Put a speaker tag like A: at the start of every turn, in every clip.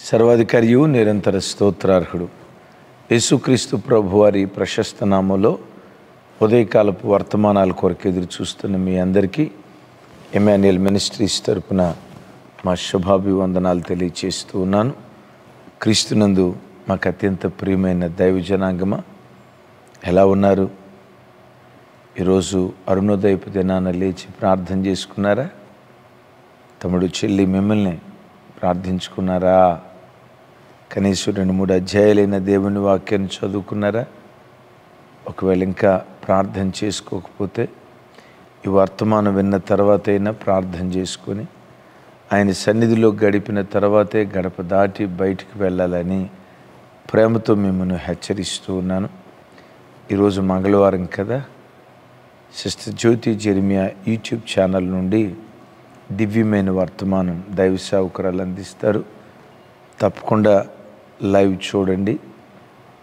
A: సర్వాధికారియు నిరంతర స్తోత్రార్హుడు యేసుక్రీస్తు ప్రభువారి ప్రశస్త నామములో ఉదయకాలపు వర్తమానాల కొరకు ఎదురు చూస్తున్న మీ అందరికీ ఎమాన్యుయల్ మినిస్ట్రీస్ తరపున మా శుభాభివందనాలు తెలియచేస్తూ ఉన్నాను. క్రీస్తునందు మాకు అత్యంత ప్రియమైన దైవజనాంగమా, ఎలా ఉన్నారు? ఈరోజు అరుణోదయపు దినాన లేచి ప్రార్థన చేసుకున్నారా? తమ్ముడు చెల్లి మిమ్మల్ని ప్రార్థించుకున్నారా? కనీసం 2-3 అధ్యాయాలైన దేవుని వాక్యాన్ని చదువుకున్నారా? ఒకవేళ ఇంకా ప్రార్థన చేసుకోకపోతే ఈ వర్తమానం విన్న తర్వాత అయినా ప్రార్థన చేసుకొని ఆయన సన్నిధిలో గడిపిన తర్వాతే గడప దాటి బయటికి వెళ్ళాలని ప్రేమతో మిమ్మల్ని హెచ్చరిస్తూ ఉన్నాను. ఈరోజు మంగళవారం కదా, సిస్టర్ జ్యోతి జెర్మియా యూట్యూబ్ ఛానల్ నుండి దివ్యమైన వర్తమానం దైవ సేవకురాలు అందిస్తారు. తప్పకుండా లైవ్ చూడండి.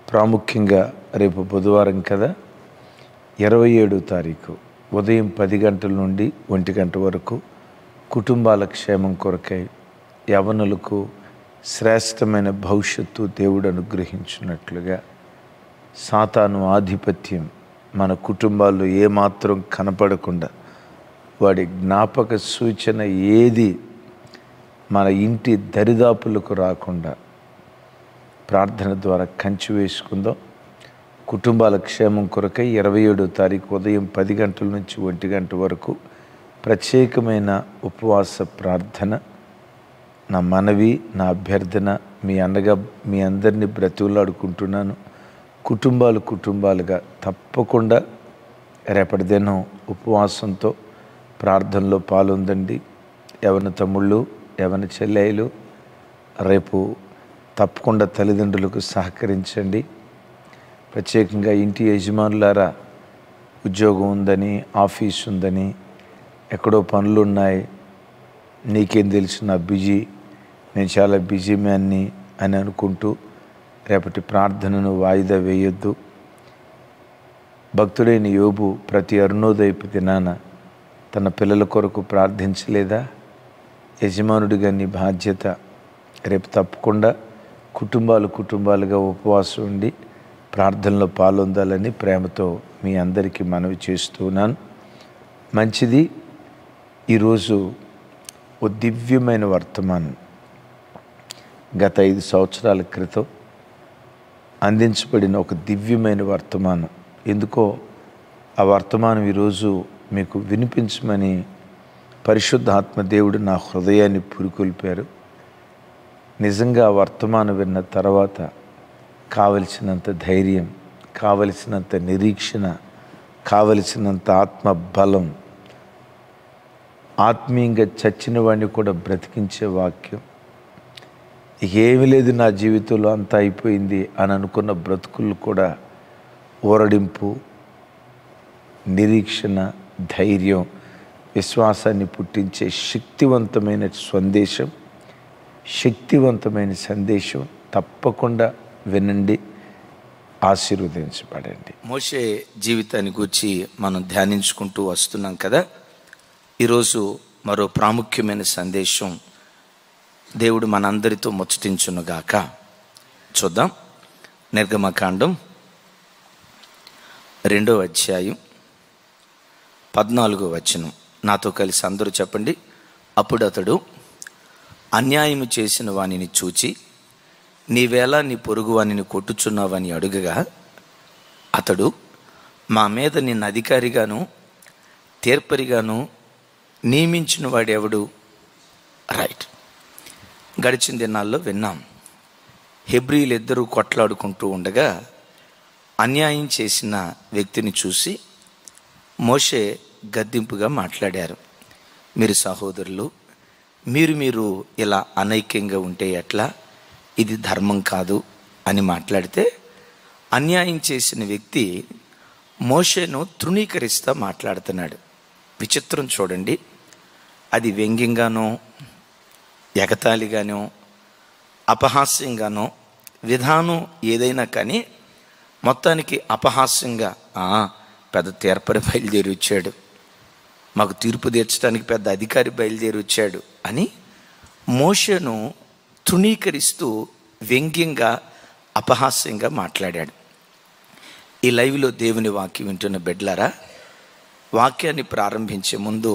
A: ప్రాముఖ్యంగా రేపు బుధవారం కదా, 27వ తారీఖు ఉదయం 10 గంటల నుండి 1 గంట వరకు కుటుంబాల క్షేమం కొరకై యవనులకు శ్రేష్టమైన భవిష్యత్తు దేవుడు అనుగ్రహించినట్లుగా సాతాను ఆధిపత్యం మన కుటుంబాల్లో ఏమాత్రం కనపడకుండా, వాడి జ్ఞాపక సూచన ఏది మన ఇంటి దరిదాపులకు రాకుండా ప్రార్థన ద్వారా కంచి వేసుకుందాం. కుటుంబాల క్షేమం కొరకై 27వ తారీఖు ఉదయం 10 గంటల నుంచి 1 గంట వరకు ప్రత్యేకమైన ఉపవాస ప్రార్థన. నా మనవి, నా అభ్యర్థన మీ అందరినీ బ్రతిమలాడుకుంటున్నాను. కుటుంబాలుగా తప్పకుండా రేపటి దినం ఉపవాసంతో ప్రార్థనలో పాల్గొందండి. యవన తమ్ముళ్ళు, యవన చెల్లెలు రేపు తప్పకుండా తల్లిదండ్రులకు సహకరించండి. ప్రత్యేకంగా ఇంటి యజమానులారా, ఉద్యోగం ఉందని, ఆఫీస్ ఉందని, ఎక్కడో పనులు ఉన్నాయి, నీకేం తెలుసు, నేను చాలా బిజీ మ్యాన్ని అని అనుకుంటూ రేపటి ప్రార్థనను వాయిదా వేయొద్దు. భక్తుడైన యోబు ప్రతి అరుణోదయపు దినాన తన పిల్లల కొరకు ప్రార్థించలేదా? యజమానుడిగా నీ బాధ్యత. రేపు తప్పకుండా కుటుంబాలుగా ఉపవాసం ఉండి ప్రార్థనలో పాల్గొందాలని ప్రేమతో మీ అందరికీ మనవి చేస్తున్నాను. మంచిది. ఈరోజు ఓ దివ్యమైన వర్తమానం గత 5 సంవత్సరాల క్రితం అందించబడిన ఒక దివ్యమైన వర్తమానం. ఎందుకో ఆ వర్తమానం ఈరోజు మీకు వినిపించమని పరిశుద్ధాత్మ దేవుడు నా హృదయాన్ని పురికొల్పారు. నిజంగా ఆ వర్తమానం విన్న తర్వాత కావలసినంత ధైర్యం, కావలసినంత నిరీక్షణ, కావలసినంత ఆత్మ బలం, ఆత్మీయంగా చచ్చిన వాడిని కూడా బ్రతికించే వాక్యం. ఏమీ లేదు నా జీవితంలో, అంతా అయిపోయింది అని అనుకున్న బ్రతుకులు కూడా ఊరడింపు, నిరీక్షణ, ధైర్యం, విశ్వాసాన్ని పుట్టించే శక్తివంతమైన సందేశం. తప్పకుండా వినండి, ఆశీర్వదించబడండి. మోషే జీవితాన్ని గురించి మనం ధ్యానించుకుంటూ వస్తున్నాం కదా. ఈరోజు మరో ప్రాముఖ్యమైన సందేశం దేవుడు మనందరితో ముచ్చటించునుగాక. చూద్దాం. నిర్గమకాండం 2వ అధ్యాయం 14వ వచనం. నాతో కలిసి అందరూ చెప్పండి. అప్పుడు అతడు అన్యాయము చేసిన వానిని చూచి, నీవేళ నీ పొరుగు వానిని కొట్టుచున్నావని అడుగగా, అతడు, మా మీద నిన్ను అధికారిగాను తీర్పరిగాను నియమించిన వాడెవడు? రైట్. గడిచిన దినాల్లో విన్నాం, హెబ్రీయులిద్దరూ కొట్లాడుకుంటూ ఉండగా అన్యాయం చేసిన వ్యక్తిని చూసి మోషే గద్దింపుగా మాట్లాడారు. మీరు సహోదరులు, మీరు ఇలా అనైక్యంగా ఉంటే ఎట్లా? ఇది ధర్మం కాదు అని మాట్లాడితే, అన్యాయం చేసిన వ్యక్తి మోషేను తృణీకరిస్తా మాట్లాడుతున్నాడు. విచిత్రం చూడండి. అది వ్యంగ్యంగానో, ఎగతాళిగానో, అపహాస్యంగానో విధానం ఏదైనా కానీ మొత్తానికి అపహాస్యంగా, పెద్ద తీర్పరి బయలుదేరి వచ్చాడు, మాకు తీర్పు తీర్చడానికి పెద్ద అధికారి బయలుదేరి వచ్చాడు అని మోషేను
B: తృణీకరిస్తూ వ్యంగ్యంగా అపహాస్యంగా మాట్లాడాడు. ఈ లైవ్లో దేవుని వాక్యం వింటున్న బిడ్డలారా, వాక్యాన్ని ప్రారంభించే ముందు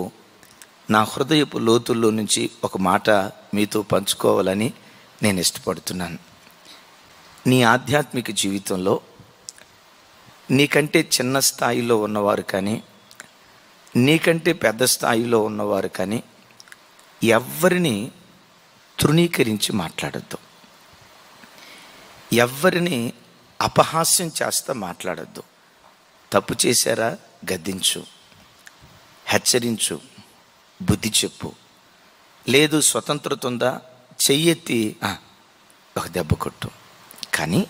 B: నా హృదయపు లోతుల్లో నుంచి ఒక మాట మీతో పంచుకోవాలని నేను ఇష్టపడుతున్నాను. నీ ఆధ్యాత్మిక జీవితంలో నీకంటే చిన్న స్థాయిలో ఉన్నవారు కానీ, నీకంటే పెద్ద స్థాయిలో ఉన్నవారు కానీ ఎవ్వరిని తృణీకరించి మాట్లాడద్దు. ఎవ్వరిని అపహాస్యం చేస్తా మాట్లాడద్దు. తప్పు చేశారా గద్దించు, హెచ్చరించు, బుద్ధి చెప్పు. లేదు స్వతంత్రత ఉందా చెయ్యెత్తి ఒక దెబ్బ కొట్టు. కానీ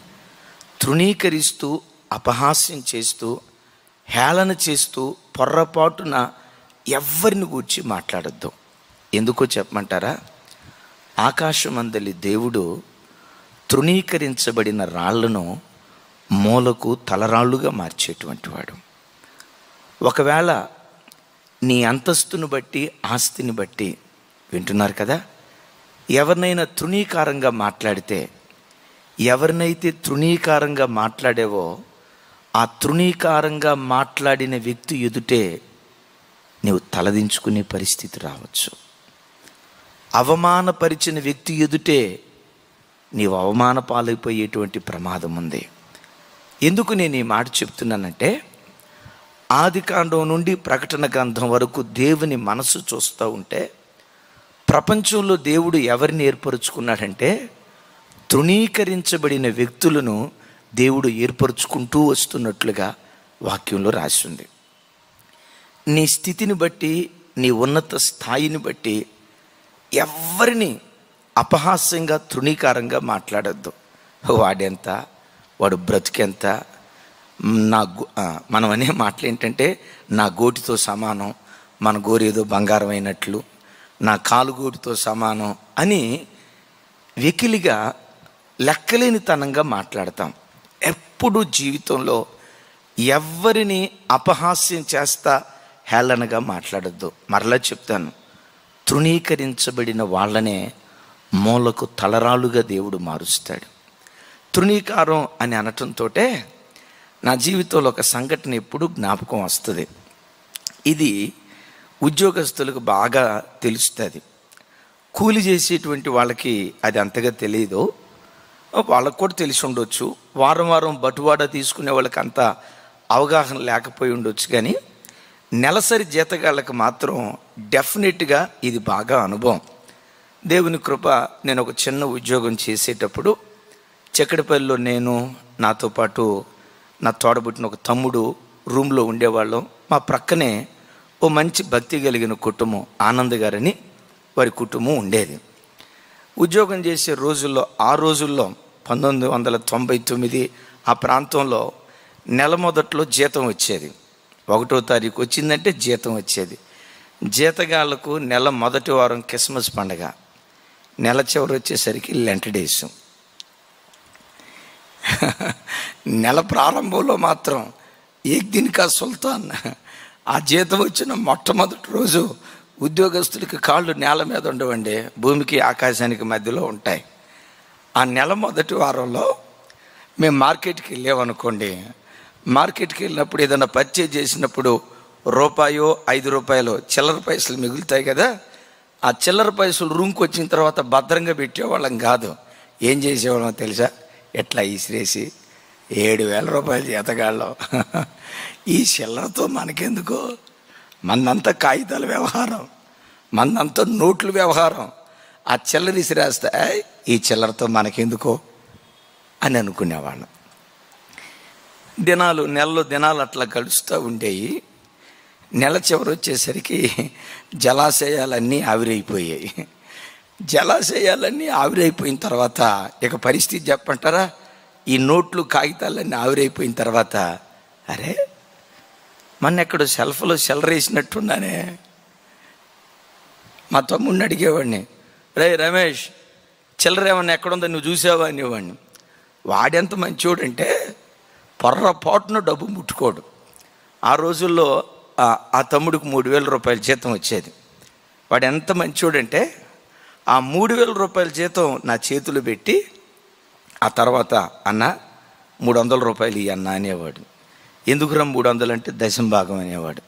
B: తృణీకరిస్తూ అపహాస్యం చేస్తూ హేళన చేస్తూ పొర్రపాటున ఎవ్వరిని గూర్చి మాట్లాడద్దు. ఎందుకో చెప్పమంటారా? ఆకాశమందలి దేవుడు తృణీకరించబడిన రాళ్లను మూలకు తలరాళ్ళుగా మార్చేటువంటి వాడు. ఒకవేళ నీ అంతస్తును బట్టి, ఆస్తిని బట్టి, వింటున్నారు కదా, ఎవరినైనా తృణీకారంగా మాట్లాడితే, ఎవరినైతే తృణీకారంగా మాట్లాడేవో ఆ తృణీకారంగా మాట్లాడిన వ్యక్తి ఎదుటే నీవు తలదించుకునే పరిస్థితి రావచ్చు. అవమానపరిచిన వ్యక్తి ఎదుటే నీవు అవమాన పాలైపోయేటువంటి ప్రమాదం ఉంది. ఎందుకు నేను ఈ మాట చెప్తున్నానంటే, ఆదికాండం నుండి ప్రకటన గ్రంథం వరకు దేవుని మనసు చూస్తూ ఉంటే ప్రపంచంలో దేవుడు ఎవరిని ఏర్పరుచుకున్నాడంటే తృణీకరించబడిన వ్యక్తులను దేవుడు ఏర్పరుచుకుంటూ వస్తున్నట్లుగా వాక్యంలో రాసి ఉంది. నీ స్థితిని బట్టి, నీ ఉన్నత స్థాయిని బట్టి ఎవరిని అపహాస్యంగా తృణీకారంగా మాట్లాడద్దు. వాడెంత, వాడు బ్రతికెంత, మనం అనే మాటలు ఏంటంటే నా గోటితో సమానం, మన గోరేదో బంగారం అయినట్లు, నా కాలు గోటితో సమానం అని వెకిలిగా లెక్కలేనితనంగా మాట్లాడతాం. ఎప్పుడు జీవితంలో ఎవరిని అపహాస్యం చేస్తా హేళనగా మాట్లాడద్దు. మరలా చెప్తాను, తృణీకరించబడిన వాళ్ళనే మూలకు తలరాలుగా దేవుడు మారుస్తాడు. తృణీకారం అని అనటంతో నా జీవితంలో ఒక సంఘటన ఎప్పుడు జ్ఞాపకం వస్తుంది. ఇది ఉద్యోగస్తులకు బాగా తెలుస్తుంది. కూలి చేసేటువంటి వాళ్ళకి అది అంతగా తెలియదు, వాళ్ళకు కూడా తెలిసి ఉండొచ్చు. వారం వారం బటువాడా తీసుకునే వాళ్ళకి అంత అవగాహన లేకపోయి ఉండొచ్చు. కానీ నెలసరి జీతగాళ్ళకి మాత్రం డెఫినెట్గా ఇది బాగా అనుభవం. దేవుని కృప, నేను ఒక చిన్న ఉద్యోగం చేసేటప్పుడు చక్కడపల్లిలో నేను, నాతో పాటు నా తోడబుట్టిన ఒక తమ్ముడు రూమ్లో ఉండేవాళ్ళం. మా ప్రక్కనే ఓ మంచి భక్తి కలిగిన కుటుంబం, ఆనంద్ గారని వారి కుటుంబం ఉండేది. ఉద్యోగం చేసే రోజుల్లో, ఆ రోజుల్లో 1999 ఆ ప్రాంతంలో నెల మొదట్లో జీతం వచ్చేది. 1వ తారీఖు వచ్చిందంటే జీతం వచ్చేది. జీతగాళ్లకు నెల మొదటి వారం క్రిస్మస్ పండగ, నెల చివరి వచ్చేసరికి లెంట్ డేస్. నెల ప్రారంభంలో మాత్రం ఏక్ దిన్ కా సుల్తాన్, ఆ జీతం వచ్చిన మొట్టమొదటి రోజు ఉద్యోగస్తులకి కాళ్ళు నేల మీద ఉండవండి, భూమికి ఆకాశానికి మధ్యలో ఉంటాయి. ఆ నెల మొదటి వారంలో మేము మార్కెట్కి వెళ్ళామనుకోండి, మార్కెట్కి వెళ్ళినప్పుడు ఏదైనా పర్చేజ్ చేసినప్పుడు రూపాయో 5 రూపాయలు చిల్లర పైసలు మిగులుతాయి కదా, ఆ చిల్లర పైసలు రూమ్కి వచ్చిన తర్వాత భద్రంగా పెట్టేవాళ్ళం కాదు. ఏం చేసేవాళ్ళం తెలుసా? ఎట్లా ఇసిరేసి 7,000 రూపాయలు జీతగాళ్ళం. ఈ చిల్లరతో మనకెందుకో, మనంతా కాగితాల వ్యవహారం, మనంతా నోట్ల వ్యవహారం. ఆ చిల్లర ఇసిరేస్తే ఈ చిల్లరతో మనకెందుకో అని అనుకునేవాళ్ళం. నెలలో దినాలు అట్లా గడుస్తూ ఉండేవి. నెల చివరి వచ్చేసరికి జలాశయాలన్నీ ఆవిరైపోయాయి. జలాశయాలన్నీ ఆవిరైపోయిన తర్వాత ఇక పరిస్థితి చెప్పంటారా? ఈ నోట్లు కాగితాలన్నీ ఆవిరైపోయిన తర్వాత, అరే మొన్న ఎక్కడో సెల్ఫ్లో చెల్లరేసినట్టున్నానే. మా తమ్ముడిని అడిగేవాడిని, రే రమేష్ చిల్లరేమన్నా ఎక్కడుందో నువ్వు చూసావా అనేవాడిని. వాడెంత మంచోడంటే పొర్రపాటున డబ్బు ముట్టుకోడు. ఆ రోజుల్లో ఆ తమ్ముడికి 3,000 రూపాయల జీతం వచ్చేది. వాడు ఎంత మంచోడంటే ఆ 3,000 రూపాయల జీతం నా చేతులు పెట్టి ఆ తర్వాత అన్న 300 రూపాయలు ఇయ్యి అన్న అనేవాడు. ఎందుకురా 300 అంటే దశంభాగం అనేవాడు,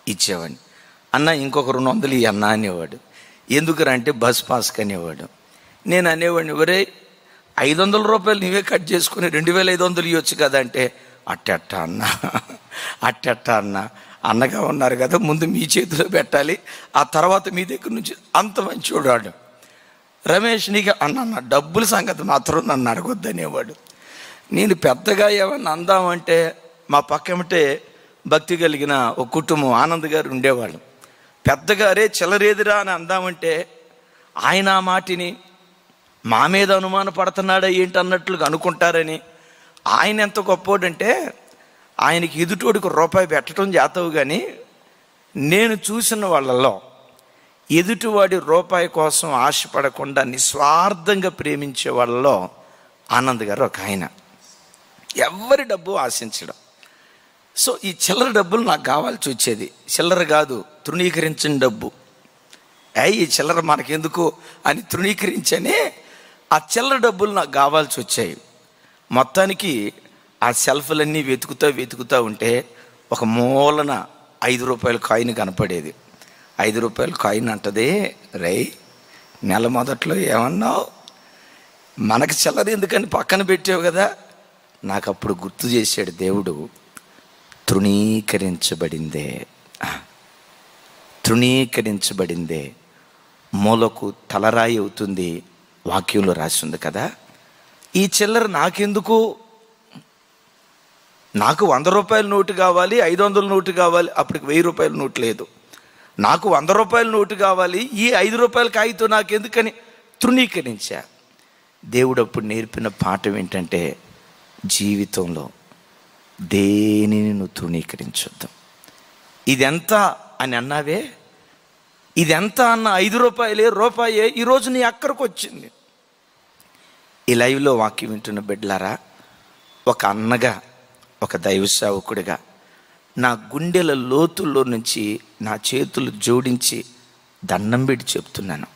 B: ఇచ్చేవాడిని. అన్న ఇంకొక 200 ఇయ్యి అన్న అనేవాడు. ఎందుకురా అంటే బస్ పాస్కి అనేవాడు. నేను అనేవాడిని, ఒరే 500 రూపాయలు నీవే కట్ చేసుకుని 2,500 ఇవ్వచ్చు కదా అంటే, అట్టెట్ట అన్న, అట్టెట్ట అన్న, అన్నగా ఉన్నారు కదా, ముందు మీ చేతిలో పెట్టాలి, ఆ తర్వాత మీ దగ్గర నుంచి. అంత మంచివాడు రమేష్. నీకు అన్న డబ్బుల సంగతి మాత్రం నన్ను అడగొద్దనేవాడు. నేను పెద్దగా ఏమన్నా అందామంటే మా పక్కమిటే భక్తి కలిగిన ఒక కుటుంబం ఆనంద్ గారు ఉండేవాళ్ళు. పెద్దగారే చిల్లరేదిరా అని అందామంటే ఆయన ఆ మాటిని మా మీద అనుమాన పడుతున్నాడా ఏంటి అన్నట్లుగా అనుకుంటారని. ఆయన ఎంత గొప్పోడంటే ఆయనకి ఎదుటోడికి రూపాయి పెట్టడం చేతవు, కానీ నేను చూసిన వాళ్ళల్లో ఎదుటివాడి రూపాయి కోసం ఆశపడకుండా నిస్వార్థంగా ప్రేమించే వాళ్ళలో ఆనంద్ గారు ఒక ఆయన. ఎవరి డబ్బు ఆశించడం. సో ఈ చిల్లర డబ్బులు నాకు కావాల్సి వచ్చేది. చిల్లర కాదు, తృణీకరించిన డబ్బు. ఈ చిల్లర మనకెందుకు అని తృణీకరించనే ఆ చిల్లర డబ్బులు నాకు కావాల్సి వచ్చాయి. మొత్తానికి ఆ సెల్ఫ్లన్నీ వెతుకుతూ ఉంటే ఒక మూలన 5 రూపాయల కాయిన్ కనపడేది. 5 రూపాయల కాయిన్ అంటది, రై నెల మొదట్లో ఏమన్నావు, మనకు చిల్లర ఎందుకని పక్కన పెట్టావు కదా. నాకు అప్పుడు గుర్తు చేశాడు దేవుడు, తృణీకరించబడిందే, తృణీకరించబడిందే మూలకు తలరాయి అవుతుంది, వాక్యంలో రాసి ఉంది కదా. ఈ చిల్లర నాకెందుకు, నాకు 100 రూపాయల నోటు కావాలి, 500 నోటు కావాలి, అప్పటికి 1000 రూపాయల నోటు లేదు. నాకు 100 రూపాయల నోటు కావాలి, ఈ 5 రూపాయల కాగితం నాకెందుకని తృణీకరించా. దేవుడు అప్పుడు నేర్పిన పాఠం ఏంటంటే, జీవితంలో దేనిని నువ్వు తృణీకరించొద్దు. ఇదెంత అని అన్నావే, ఇదెంత అన్న 5 రూపాయే ఈరోజు నీ అక్కడికి వచ్చింది. ఈ లైవ్లో వాక్యం వింటున్న బిడ్డలారా, ఒక అన్నగా, ఒక దైవ సేవకుడిగా నా గుండెల లోతుల్లో నుంచి నా చేతులు జోడించి దండం పెట్టి చెప్తున్నాను,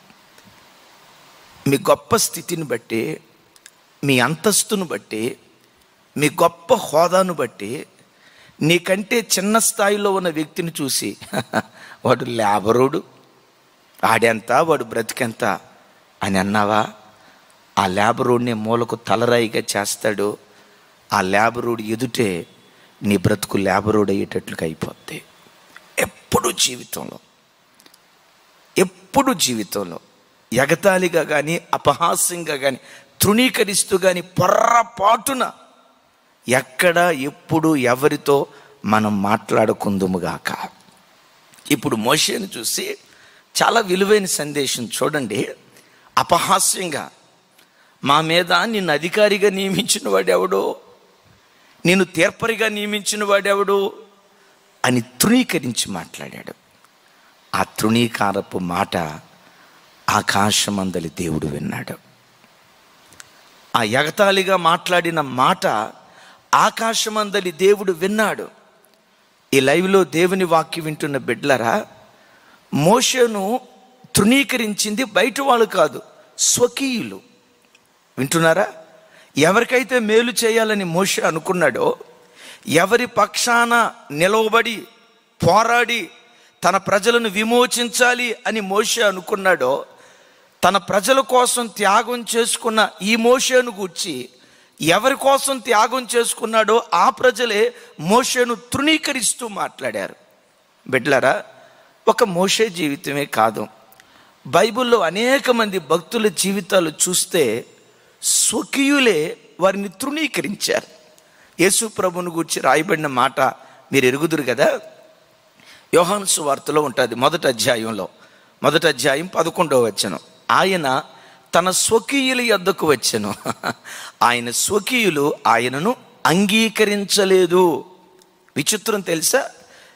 B: మీ గొప్ప స్థితిని బట్టి, మీ అంతస్తును బట్టి, మీ గొప్ప హోదాను బట్టి నీకంటే చిన్న స్థాయిలో ఉన్న వ్యక్తిని చూసి వాడు లేబరోడు, ఆడెంత, వాడు బ్రతికెంత అని అన్నావా? ఆ లేబరోడ్ని మూలకు తలరాయిగా చేస్తాడు. ఆ లేబరోడు ఎదుటే నీ బ్రతుకు లేబరోడ్ అయ్యేటట్లుగా అయిపోద్ది. ఎప్పుడు జీవితంలో ఎగతాళిగా కానీ, అపహాస్యంగా కానీ, తృణీకరిస్తూ కానీ పొర్రపాటున ఎక్కడ, ఎప్పుడు, ఎవరితో మనం మాట్లాడుకుందుముగాక. ఇప్పుడు మోషేను చూసి చాలా విలువైన సందేశం చూడండి. అపహాస్యంగా, మా మీద నిన్ను అధికారిగా నియమించిన వాడెవడో, నిన్ను తీర్పరిగా నియమించిన వాడెవడో అని తృణీకరించి మాట్లాడాడు. ఆ తృణీకారపు మాట ఆకాశమందలి దేవుడు విన్నాడు. ఆ ఎగతాళిగా మాట్లాడిన మాట ఆకాశమందలి దేవుడు విన్నాడు. ఈ లైవ్లో దేవుని వాక్యం వింటున్న బిడ్డలారా, మోషేను తృణీకరించింది బయట వాళ్ళు కాదు, స్వకీయులు. వింటున్నారా? ఎవరికైతే మేలు చేయాలని మోషే అనుకున్నాడో, ఎవరి పక్షాన నిలవబడి పోరాడి తన ప్రజలను విమోచించాలి అని మోషే అనుకున్నాడో, తన ప్రజల కోసం త్యాగం చేసుకున్న ఈ మోషేను గూర్చి ఎవరి కోసం త్యాగం చేసుకున్నాడో ఆ ప్రజలే మోషేను తృణీకరిస్తూ మాట్లాడారు. బిడ్డలారా, ఒక మోషే జీవితమే కాదు, బైబిల్లో అనేక మంది భక్తుల జీవితాలు చూస్తే స్వకీయులే వారిని తృణీకరించారు. యేసు ప్రభువును గూర్చి రాయబడిన మాట మీరు ఎరుగుదురు కదా. యోహాను సువార్తలో ఉంటుంది, మొదటి అధ్యాయం 11వ వచనం. ఆయన తన స్వకీయుల యొద్దకు వచ్చెను, ఆయన స్వకీయులు ఆయనను అంగీకరించలేదు. విచిత్రం తెలుసా?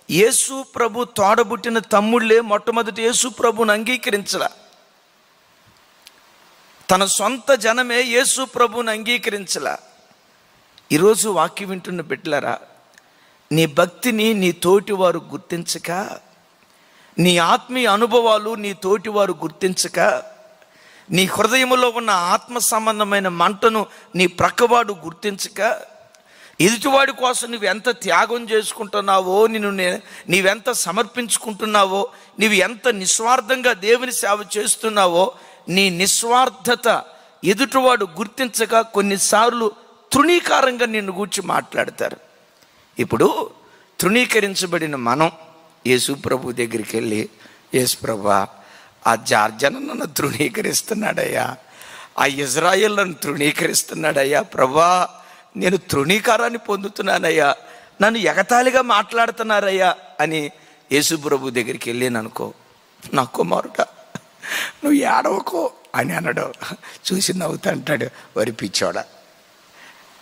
B: యేసు ప్రభు తోడబుట్టిన తమ్ముళ్ళే మొట్టమొదటి యేసు ప్రభుని అంగీకరించలా. తన సొంత జనమే యేసు ప్రభుని అంగీకరించలా. ఈరోజు వాక్యం వింటున్న బిడ్డలారా, నీ భక్తిని నీ తోటివారు గుర్తించక, నీ ఆత్మీయ అనుభవాలు నీ తోటివారు గుర్తించక, నీ హృదయములో ఉన్న ఆత్మ సంబంధమైన మంటను నీ ప్రక్కవాడు గుర్తించక, ఎదుటివాడి కోసం నువ్వు ఎంత త్యాగం చేసుకుంటున్నావో, నీవెంత సమర్పించుకుంటున్నావో, నీవు ఎంత నిస్వార్థంగా దేవుని సేవ చేస్తున్నావో, నీ నిస్వార్థత ఎదుటివాడు గుర్తించక కొన్నిసార్లు తృణీకారంగా నిన్ను గూర్చి మాట్లాడతారు. ఇప్పుడు తృణీకరించబడిన మనం యేసు ప్రభు దగ్గరికి వెళ్ళి, యేసు ప్రభా, ఆ జార్జను నన్ను తృణీకరిస్తున్నాడయ్యా, ఆ ఇజ్రాయేల్ నన్ను తృణీకరిస్తున్నాడయ్యా, ప్రభా నేను తృణీకారాన్ని పొందుతున్నానయ్యా, నన్ను ఎగతాళిగా మాట్లాడుతున్నారయ్యా అని యేసు ప్రభు దగ్గరికి వెళ్ళాను అనుకో, నా కుమారుడా నువ్వు ఏడవకో అని అనడు. చూసి నవ్వుతా అంటాడు, వరి పిచ్చోడా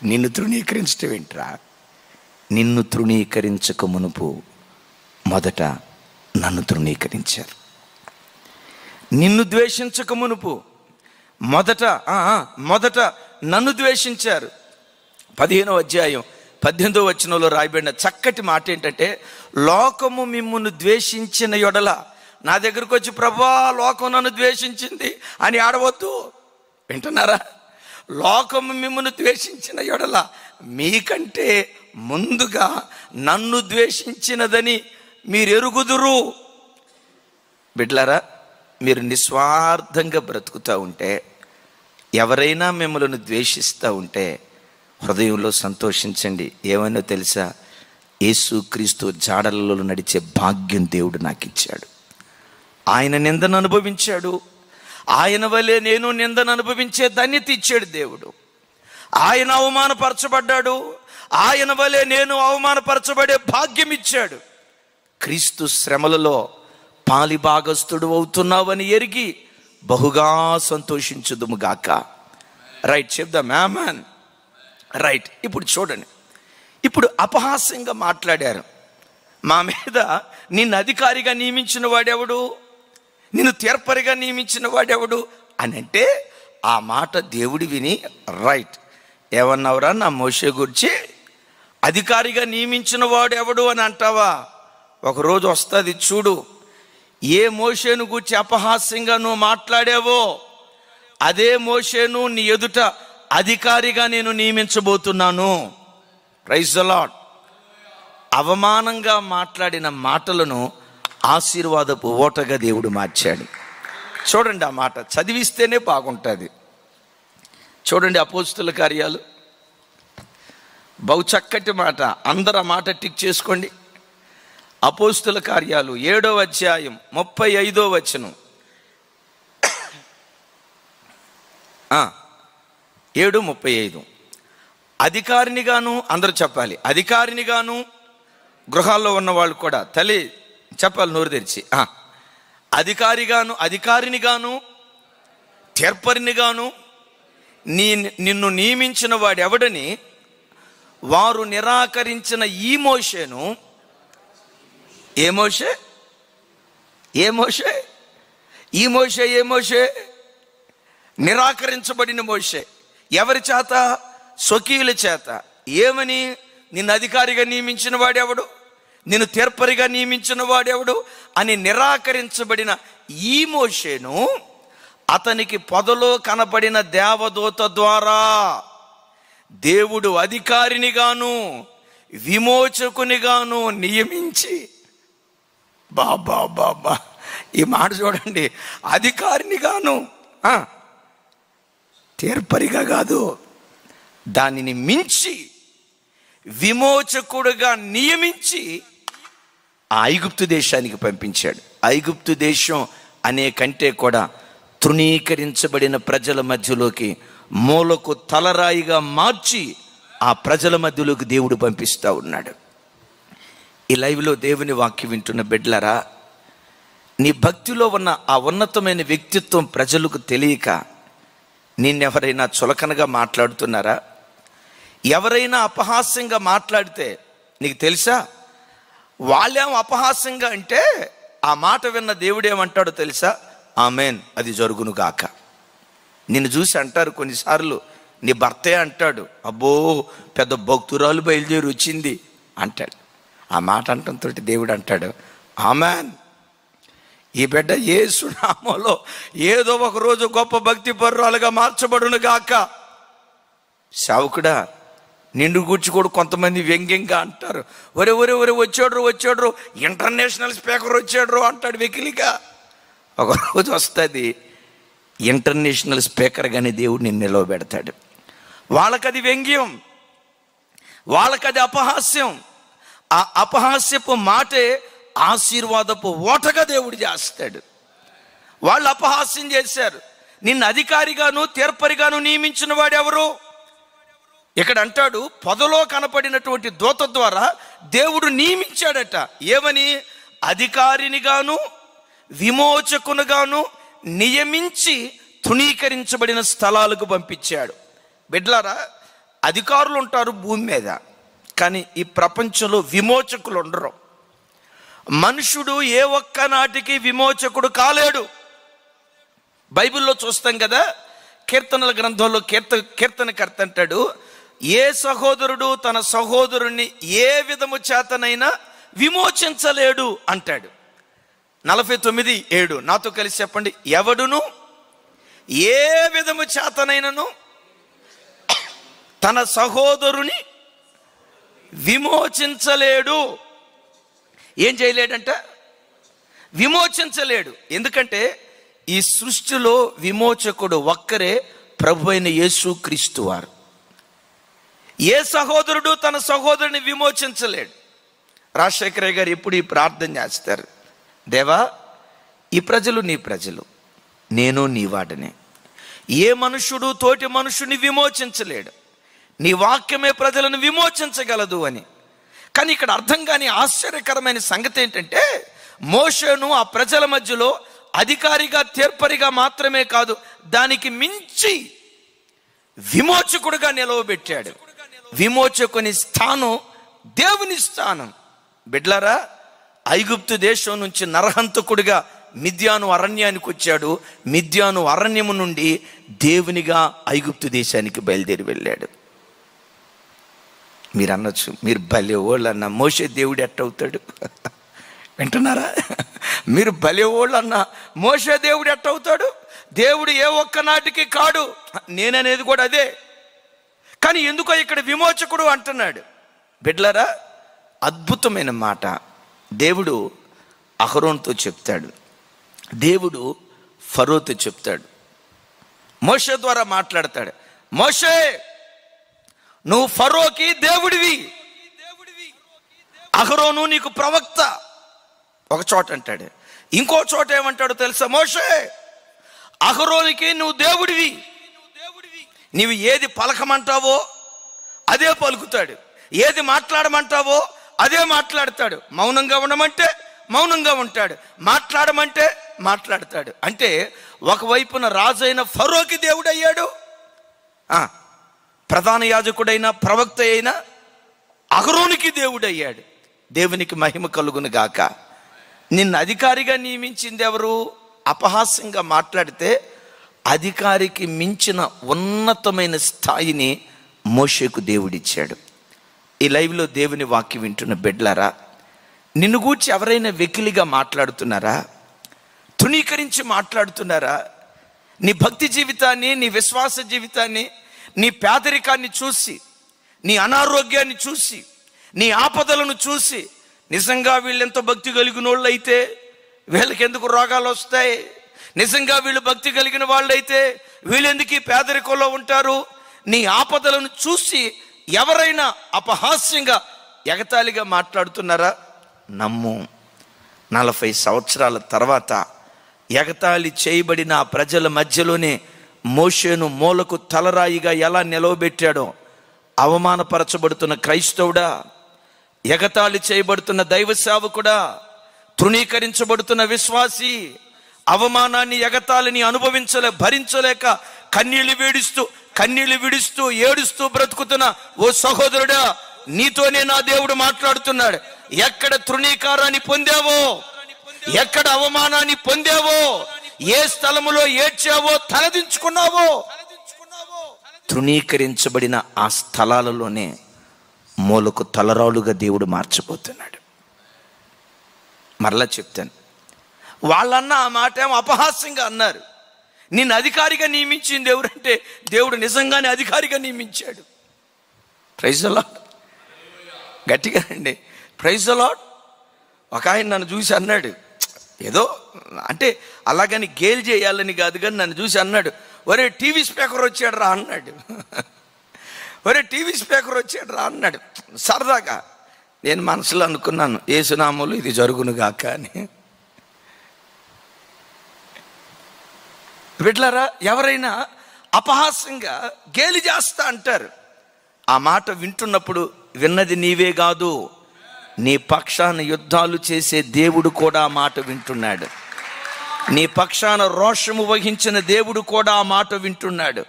B: నిన్ను తృణీకరించటం ఏంట్రా? నిన్ను తృణీకరించక మునుపు మొదట నన్ను తృణీకరించారు. నిన్ను ద్వేషించక మునుపు మొదట నన్ను ద్వేషించారు. 15వ అధ్యాయం 18వ వచనంలో రాయబడిన చక్కటి మాట ఏంటంటే, లోకము మిమ్మును ద్వేషించిన యొడల, నా దగ్గరకు వచ్చి ప్రభా లోకం నన్ను ద్వేషించింది అని ఆడవద్దు. వింటున్నారా? లోకము మిమ్మును ద్వేషించిన యొడల మీకంటే ముందుగా నన్ను ద్వేషించినదని మీరు ఎరుగుదురు. బిడ్డలారా, మీరు నిస్వార్థంగా బ్రతుకుతూ ఉంటే, ఎవరైనా మిమ్మల్ని ద్వేషిస్తూ ఉంటే హృదయంలో సంతోషించండి. ఏమైనా తెలుసా? యేసుక్రీస్తు జాడలలో నడిచే భాగ్యం దేవుడు నాకు ఇచ్చాడు. ఆయన నిందను అనుభవించాడు, ఆయన వలె నేను నిందను అనుభవించే ధన్యత ఇచ్చాడు దేవుడు. ఆయన అవమానపరచబడ్డాడు, ఆయన వలె నేను అవమానపరచబడే భాగ్యం ఇచ్చాడు. క్రీస్తు శ్రమలలో పాలిభాగస్థుడు అవుతున్నావని ఎరిగి బహుగా సంతోషించుదుముగాక. రైట్, చెప్దాం ఆమేన్. రైట్. ఇప్పుడు చూడండి, ఇప్పుడు అపహాస్యంగా మాట్లాడారు. మా మీద నిన్ను అధికారిగా నియమించిన వాడెవడు, నిన్ను తీర్పరిగా నియమించిన వాడెవడు అని అంటే, ఆ మాట దేవుడు విని, రైట్ ఏమన్నావురా నా మోషే గురించి, అధికారిగా నియమించిన వాడు ఎవడు అని అంటావా? ఒకరోజు వస్తుంది చూడు, ఏ మోషేను గురించి అపహాస్యంగా నువ్వు మాట్లాడావో అదే మోషేను నీ ఎదుట అధికారిగా నేను నియమించబోతున్నాను. Praise the lord. అవమానంగా మాట్లాడిన మాటలను ఆశీర్వాదపు ఓటగా దేవుడు మార్చాడు. చూడండి, ఆ మాట చదివిస్తేనే బాగుంటుంది. చూడండి, అపోస్తుల కార్యాలు, బహు చక్కటి మాట. అందరు ఆ మాట టిక్ చేసుకోండి. అపోస్తుల కార్యాలు 7వ అధ్యాయం 35వ వచనం. 7:35. అధికారినిగాను, అందరూ చెప్పాలి, అధికారినిగాను, గృహాల్లో ఉన్న వాళ్ళు కూడా తల్లి చెప్పాలి నోరు తెరిచి, అధికారినిగాను తీర్పరినిగాను నిన్ను నియమించిన వాడెవడని వారు నిరాకరించిన ఈ మోషేను, ఏ మోషే నిరాకరించబడిన మోషే. ఎవరి చేత? స్వకీయుల చేత. ఏమని? నిన్ను అధికారిగా నియమించిన వాడెవడు, నిన్ను తీర్పరిగా నియమించిన వాడెవడు అని నిరాకరించబడిన ఈ మోషేను అతనికి పొదలో కనబడిన దేవదూత ద్వారా దేవుడు అధికారినిగాను విమోచకునిగాను నియమించి, బాబా ఈ మాట చూడండి, అధికారినిగాను తీర్పరిగా కాదు, దానిని మించి విమోచకుడుగా నియమించి ఆ ఐగుప్తు దేశానికి పంపించాడు. ఐగుప్తు దేశం అనే కంటే కూడా తృణీకరించబడిన ప్రజల మధ్యలోకి మూలకు తలరాయిగా మార్చి ఆ ప్రజల మధ్యలోకి దేవుడు పంపిస్తూ ఉన్నాడు. ఈ లైవ్లో దేవుని వాక్యం వింటున్న బిడ్డలారా, నీ భక్తిలో ఉన్న ఆ ఉన్నతమైన వ్యక్తిత్వం ప్రజలకు తెలియక నిన్నెవరైనా చులకనగా మాట్లాడుతున్నారా? ఎవరైనా అపహాస్యంగా మాట్లాడితే నీకు తెలుసా, వాళ్ళేం అపహాస్యంగా అంటే ఆ మాట విన్న దేవుడేమంటాడో తెలుసా? ఆమేన్, అది జరుగును గాక. నిన్ను చూసి అంటారు కొన్నిసార్లు, నీ భర్తే అంటాడు, అబ్బో పెద్ద భక్తురాలు బయలుదేరి వచ్చింది అంటాడు. ఆ మాట అంటంతో దేవుడు అంటాడు ఆమేన్. ఈ బిడ్డ యేసు నామములో ఏదో ఒక రోజు గొప్ప భక్తి పరురాలుగా మార్చబడును గాక. సేవకుడా, నిండు గూర్చి కూడా కొంతమంది వ్యంగ్యంగా అంటారు, ఒరే ఒరే ఒరే వచ్చాడు ఇంటర్నేషనల్ స్పీకర్ వచ్చాడు అంటాడు వెకిలిగా. ఒక రోజు వస్తుంది ఇంటర్నేషనల్ స్పీకర్గానే దేవుడు నిన్ను నిలవబెడతాడు. వాళ్ళకది వ్యంగ్యం, వాళ్ళకది అపహాస్యం. ఆ అపహాస్యపు మాటే ఆశీర్వాదపు ఓటగా దేవుడు చేస్తాడు. వాళ్ళు అపహాస్యం చేశారు. నిన్ను అధికారిగాను తీర్పరిగాను నియమించిన వాడెవరు? ఇక్కడ అంటాడు, పొదలో కనపడినటువంటి దూత ద్వారా దేవుడు నియమించాడట. ఏమని? అధికారినిగాను విమోచకునిగాను నియమించి తృణీకరించబడిన స్థలాలకు పంపించాడు. బిడ్డలారా, అధికారులు ఉంటారు భూమి మీద, కానీ ఈ ప్రపంచంలో విమోచకులు ఉండరు. మనుషుడు ఏ ఒక్క నాటికి విమోచకుడు కాలేడు. బైబిల్లో చూస్తాం కదా, కీర్తనల గ్రంథంలో కీర్తనకర్త అంటాడు, ఏ సహోదరుడు తన సహోదరుణ్ణి ఏ విధము చేతనైనా విమోచించలేడు అంటాడు. 49:7 నాతో కలిసి చెప్పండి. ఎవడును ఏ విధము చేతనైనను తన సహోదరుని విమోచించలేడు. ఏం చేయలేడంట? విమోచించలేడు. ఎందుకంటే ఈ సృష్టిలో విమోచకుడు ఒక్కరే, ప్రభు అయిన యేసుక్రీస్తు వారు. ఏ సహోదరుడు తన సహోదరుని విమోచించలేడు. రాజశేఖరయ్య గారు ఎప్పుడు ఈ ప్రార్థన చేస్తారు, దేవా, ఈ ప్రజలు నీ ప్రజలు, నేను నీ వాడనే. ఏ మనుషుడు తోటి మనుషుని విమోచించలేడు, నీ వాక్యమే ప్రజలను విమోచించగలదు అని. కానీ ఇక్కడ అర్థం కాని ఆశ్చర్యకరమైన సంగతి ఏంటంటే, మోషేను ఆ ప్రజల మధ్యలో అధికారిగా తీర్పరిగా మాత్రమే కాదు, దానికి మించి విమోచకుడుగా నిలవబెట్టాడు. విమోచకుని స్థానం దేవుని స్థానం. బిడ్లారా, ఐగుప్తు దేశం నుంచి నరహంతకుడిగా మిద్యాను అరణ్యానికి వచ్చాడు. మిద్యాను అరణ్యము నుండి దేవునిగా ఐగుప్తు దేశానికి బయలుదేరి వెళ్ళాడు. మీరు అనొచ్చు, మీరు భలే వాళ్ళు అన్న మోషే దేవుడు ఎట్టవుతాడు? వింటున్నారా? మీరు భలే వాళ్ళు అన్న మోషే దేవుడు ఎట్టవుతాడు? దేవుడు ఏ ఒక్క నాటికి కాడు. నేననేది కూడా అదే. కానీ ఎందుకో ఇక్కడ విమోచకుడు అంటున్నాడు. బిడ్డలారా, అద్భుతమైన మాట దేవుడు అహరోనుతో చెప్తాడు, దేవుడు ఫరోతో చెప్తాడు, మోషే ద్వారా మాట్లాడతాడు. మోషే, నువ్వు ఫరోకి దేవుడివి, అహరోను నీకు ప్రవక్త. ఒక చోట అంటాడు. ఇంకో చోట ఏమంటాడు తెలుసా? మోషే, అహరోనికి నువ్వు దేవుడివి, నీవు ఏది పలకమంటావో అదే పలుకుతాడు, ఏది మాట్లాడమంటావో అదే మాట్లాడతాడు. మౌనంగా ఉండమంటే మౌనంగా ఉంటాడు, మాట్లాడమంటే మాట్లాడతాడు. అంటే ఒకవైపున రాజైన ఫరోకి దేవుడు అయ్యాడు, ప్రధాన యాజకుడైన ప్రవక్త అయిన అహరోనుకి దేవుడు అయ్యాడు. దేవునికి మహిమ కలుగును గాక. నిన్ను అధికారిగా నియమించింది ఎవరు? అపహాస్యంగా మాట్లాడితే అధికారికి మించిన ఉన్నతమైన స్థాయిని మోషేకు దేవుడిచ్చాడు. ఈ లైవ్లో దేవుని వాక్యం వింటున్న బిడ్డలారా, నిన్ను గూర్చి ఎవరైనా వెకిలిగా మాట్లాడుతున్నారా? తృణీకరించి మాట్లాడుతున్నారా? నీ భక్తి జీవితాన్ని, నీ విశ్వాస జీవితాన్ని, నీ పేదరికాన్ని చూసి, నీ అనారోగ్యాన్ని చూసి, నీ ఆపదలను చూసి, నిజంగా వీళ్ళెంత భక్తి కలిగిన వాళ్ళు అయితే వీళ్ళకి ఎందుకు రోగాలు వస్తాయి, నిజంగా వీళ్ళు భక్తి కలిగిన వాళ్ళైతే వీళ్ళెందుకు ఈ పేదరికంలో ఉంటారు, నీ ఆపదలను చూసి ఎవరైనా అపహాస్యంగా ఎగతాళిగా మాట్లాడుతున్నారా? నమ్ము, 40 సంవత్సరాల తర్వాత ఎగతాళి చేయబడిన ఆ ప్రజల మధ్యలోనే మోషేను మూలకు తలరాయిగా ఎలా నిలవబెట్టాడో, అవమానపరచబడుతున్న క్రైస్తవుడా, ఎగతాళి చేయబడుతున్న దైవ సేవకుడా, తృణీకరించబడుతున్న విశ్వాసి, అవమానాన్ని ఎగతాళిని భరించలేక కన్నీళ్లు విడుస్తూ ఏడుస్తూ బ్రతుకుతున్న ఓ సహోదరుడా, నీతోనే నా దేవుడు మాట్లాడుతున్నాడు. ఎక్కడ తృణీకారాన్ని పొందావో, ఎక్కడ అవమానాన్ని పొందావో, ఏ స్థలములో ఏడ్చావో, తలదించుకున్నావో, తృణీకరించబడిన ఆ స్థలాలలోనే మూలకు తలరాలుగా దేవుడు మార్చబోతున్నాడు. మరలా చెప్తాను, వాళ్ళన్న ఆ మాట ఏమో అపహాస్యంగా అన్నారు. నిన్ను అధికారిగా నియమించింది ఎవరంటే దేవుడు నిజంగానే అధికారిగా నియమించాడు. Praise the lord. గట్టిగా అండి, ప్రైజ్ ది లార్డ్. ఒక ఆయన నన్ను చూసి అన్నాడు, ఏదో అంటే అలాగని గేల్ చేయాలని కాదు కానీ నన్ను చూసి అన్నాడు, ఒరే టీవీ స్పీకర్ వచ్చాడు రా అన్నాడు. ఒరే టీవీ స్పీకర్ వచ్చాడు రా అన్నాడు సరదాగా. నేను మనసులో అనుకున్నాను, యేసునామములో ఇది జరుగును గాక అని. బిడ్డలారా, ఎవరైనా అపహాస్యంగా గేలి చేస్తా అంటారు. ఆ మాట వింటున్నప్పుడు విన్నది నీవే కాదు, నీ పక్షాన యుద్ధాలు చేసే దేవుడు కూడా ఆ మాట వింటున్నాడు. నీ పక్షాన రోషము వహించిన దేవుడు కూడా ఆ మాట వింటున్నాడు.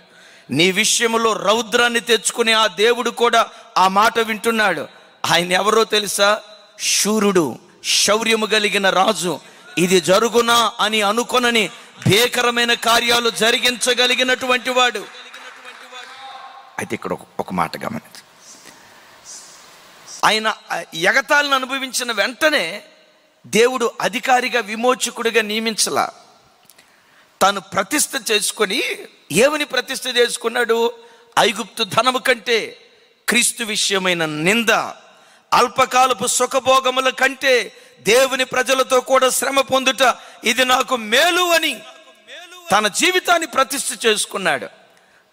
B: నీ విషయంలో రౌద్రాన్ని తెచ్చుకునే ఆ దేవుడు కూడా ఆ మాట వింటున్నాడు. ఆయన ఎవరో తెలుసా? శూరుడు, శౌర్యము కలిగిన రాజు. ఇది జరుగునా అని అనుకొనని భీకరమైన కార్యాలు జరిగించగలిగినటువంటి వాడు. అయితే ఇక్కడ ఒక మాట గమనించు. ఆయన ఎగతాళిని అనుభవించిన వెంటనే దేవుడు అధికారిగా విమోచకుడిగా నియమించలా. తాను ప్రతిష్ఠ చేసుకొని ఏమని ప్రతిష్ఠ చేసుకున్నాడు? ఐగుప్తు ధనము కంటే క్రీస్తు విషయమైన నింద, అల్పకాలపు సుఖభోగముల కంటే దేవుని ప్రజలతో కూడా శ్రమ పొందుట ఇది నాకు మేలు అని తన జీవితాన్ని ప్రతిష్ఠ చేసుకున్నాడు.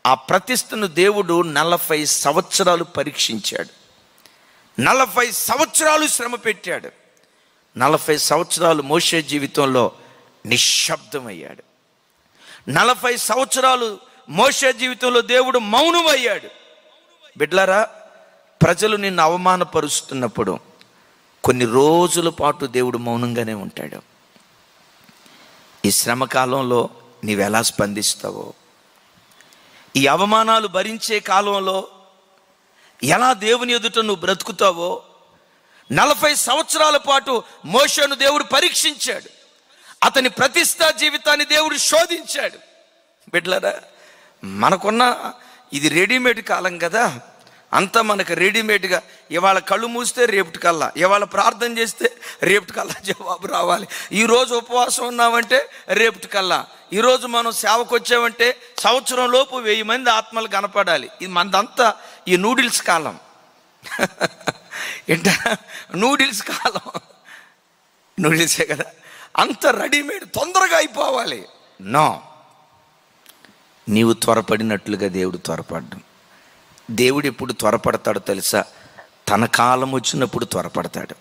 B: ఆ ప్రతిష్ఠను దేవుడు 40 సంవత్సరాలు పరీక్షించాడు. 40 సంవత్సరాలు శ్రమ పెట్టాడు. 40 సంవత్సరాలు మోషే జీవితంలో నిశ్శబ్దమయ్యాడు. 40 సంవత్సరాలు మోషే జీవితంలో దేవుడు మౌనమయ్యాడు. బిడ్డలారా, ప్రజలు నిన్ను అవమానపరుస్తున్నప్పుడు కొన్ని రోజుల పాటు దేవుడు మౌనంగానే ఉంటాడు. ఈ శ్రమ కాలంలో నీవెలా స్పందిస్తావో, ఈ అవమానాలు భరించే కాలంలో ఎలా దేవుని ఎదుట నువ్వు బ్రతుకుతావో 40 సంవత్సరాల పాటు మోషేను దేవుడు పరీక్షించాడు. అతని ప్రతిష్ఠా జీవితాన్ని దేవుడు శోధించాడు. బిడ్డలారా, మనకున్న ఇది రెడీమేడ్ కాలం కదా, అంతా మనకు రెడీమేడ్గా ఇవాళ కళ్ళు మూస్తే రేపటికల్లా, ఇవాళ ప్రార్థన చేస్తే రేపటికల్లా జవాబు రావాలి. ఈరోజు ఉపవాసం ఉన్నామంటే రేపటికల్లా, ఈరోజు మనం సేవకు వచ్చామంటే సంవత్సరం లోపు 1000 మంది ఆత్మలు కనపడాలి. ఇది మనదంతా ఈ నూడిల్స్ కాలం. ఏంట నూడిల్స్ కాలం, నూడిల్సే కదా, అంత రెడీమేడ్, తొందరగా అయిపోవాలి. నో, నీవు త్వరపడినట్లుగా దేవుడు త్వరపడ్డం. దేవుడు ఎప్పుడు త్వరపడతాడో తెలుసా? తన కాలం వచ్చినప్పుడు త్వరపడతాడు,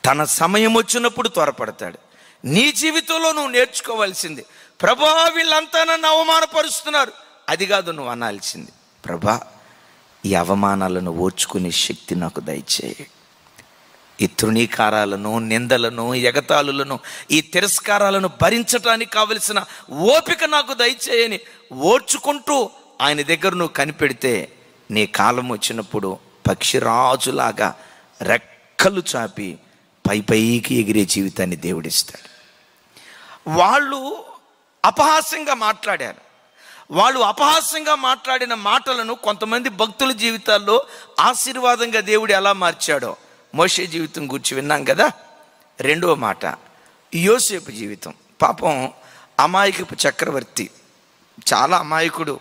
B: తన సమయం వచ్చినప్పుడు త్వరపడతాడు. నీ జీవితంలో నువ్వు నేర్చుకోవాల్సింది, ప్రభా వీళ్ళంతా నన్ను అవమానపరుస్తున్నారు, అది కాదు నువ్వు అనాల్సింది, ప్రభా ఈ అవమానాలను ఓర్చుకునే శక్తి నాకు దయచేయి. ఈ తృణీకారాలను, నిందలను, ఎగతాళులను, ఈ తిరస్కారాలను భరించడానికి కావలసిన ఓపిక నాకు దయచేయని ఓర్చుకుంటూ ఆయన దగ్గర నువ్వు కనిపెడితే నీ కాలం వచ్చినప్పుడు పక్షిరాజులాగా రెక్కలు చాపి పైకి ఎగిరే జీవితాన్ని దేవుడిస్తాడు. వాళ్ళు అపహాస్యంగా మాట్లాడారు. వాళ్ళు అపహాస్యంగా మాట్లాడిన మాటలను కొంతమంది భక్తుల జీవితాల్లో ఆశీర్వాదంగా దేవుడు ఎలా మార్చాడో మోషే జీవితం గురించి విన్నాం కదా. రెండవ మాట, యోసేపు జీవితం. పాపం అమాయకపు చక్రవర్తి, చాలా అమాయకుడు,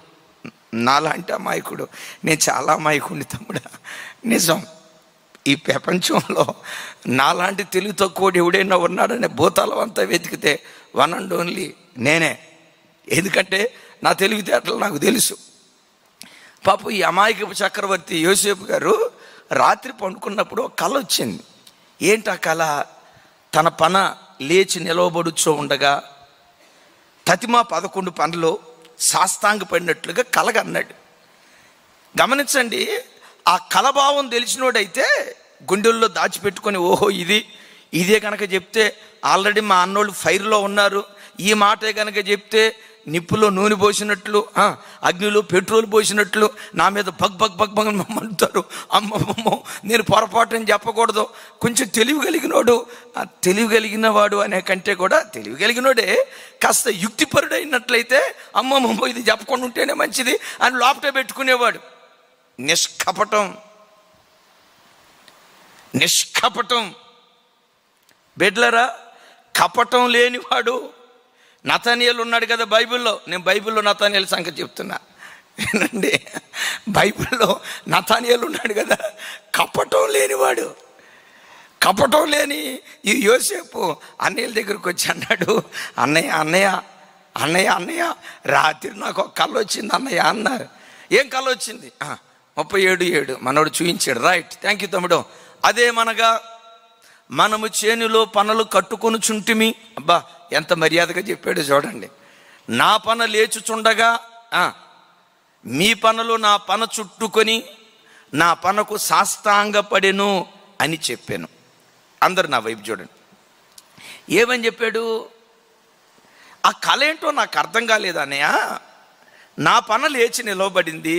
B: నాలాంటి అమాయకుడు. నేను చాలా అమాయకుడిని తమ్ముడా, నిజం. ఈ ప్రపంచంలో నాలాంటి తెలివి తక్కువ ఎవడైనా ఉన్నాడనే భూతాలం అంతా వెతికితే వన్ అండ్ ఓన్లీ నేనే. ఎందుకంటే నా తెలివితేటలు నాకు తెలుసు. పాపం ఈ అమాయకపు చక్రవర్తి యోసేపు గారు రాత్రి పండుకున్నప్పుడు ఒక కళ వచ్చింది. ఏంటి ఆ కళ? తన పన లేచి నిలవబడుచో ఉండగా తతిమా 11 పనులు సాష్టాంగ పడినట్లుగా కలగన్నాడు. గమనించండి, ఆ కలభావం తెలిసినోడైతే గుండెల్లో దాచిపెట్టుకొని, ఓహో ఇదే కనుక చెప్తే ఆల్రెడీ మా అన్నోళ్ళు ఫైర్లో ఉన్నారు, ఈ మాటే కనుక చెప్తే నిప్పులో నూనె పోసినట్లు, అగ్నిలో పెట్రోల్ పోసినట్లు నా మీద బగ్ బగ్ బగ్ బగ్ మంటారు, అమ్మమ్మమ్మో నేను పొరపాటు అని చెప్పకూడదు. కొంచెం తెలివి కలిగినోడు, తెలివి కలిగిన వాడు అనే కంటే కూడా తెలివి కలిగినోడే కాస్త యుక్తిపరుడైనట్లయితే అమ్మమ్మమ్మో ఇది చెప్పకుండా ఉంటేనే మంచిది అని లోపటే పెట్టుకునేవాడు. నిష్కపటం. బిడ్డలారా, కపటం లేనివాడు. నతనీయులు ఉన్నాడు కదా బైబిల్లో. నేను బైబిల్లో నతనీయుల సంగతి చెప్తున్నా వినండి. బైబిల్లో నతనీయులు ఉన్నాడు కదా, కపటం లేనివాడు. కపటం లేని ఈ యోసేపు అన్నయ్యల దగ్గరికి వచ్చి అన్నాడు, అన్నయ్య అన్నయ్య అన్నయ్య అన్నయ్య రాత్రి నాకు ఒక కళ వచ్చింది అన్నయ్య అన్నారు. ఏం కళ వచ్చింది? 37:7 మనోడు చూపించాడు. రైట్, థ్యాంక్ యూ తమ్ముడు. అదేమనగా మనము చేనులో పనులు కట్టుకొని చుంటిమి. అబ్బా ఎంత మర్యాదగా చెప్పాడు చూడండి. నా పన లేచుచుండగా మీ పనులు నా పన చుట్టుకొని నా పనకు సాష్టాంగపడెను అని చెప్పాను. అందరు నా వైపు చూడండి. ఏమని చెప్పాడు? ఆ కళ ఏంటో నాకు అర్థం కాలేదు అన్నయ్య. నా పన లేచి నిలవబడింది,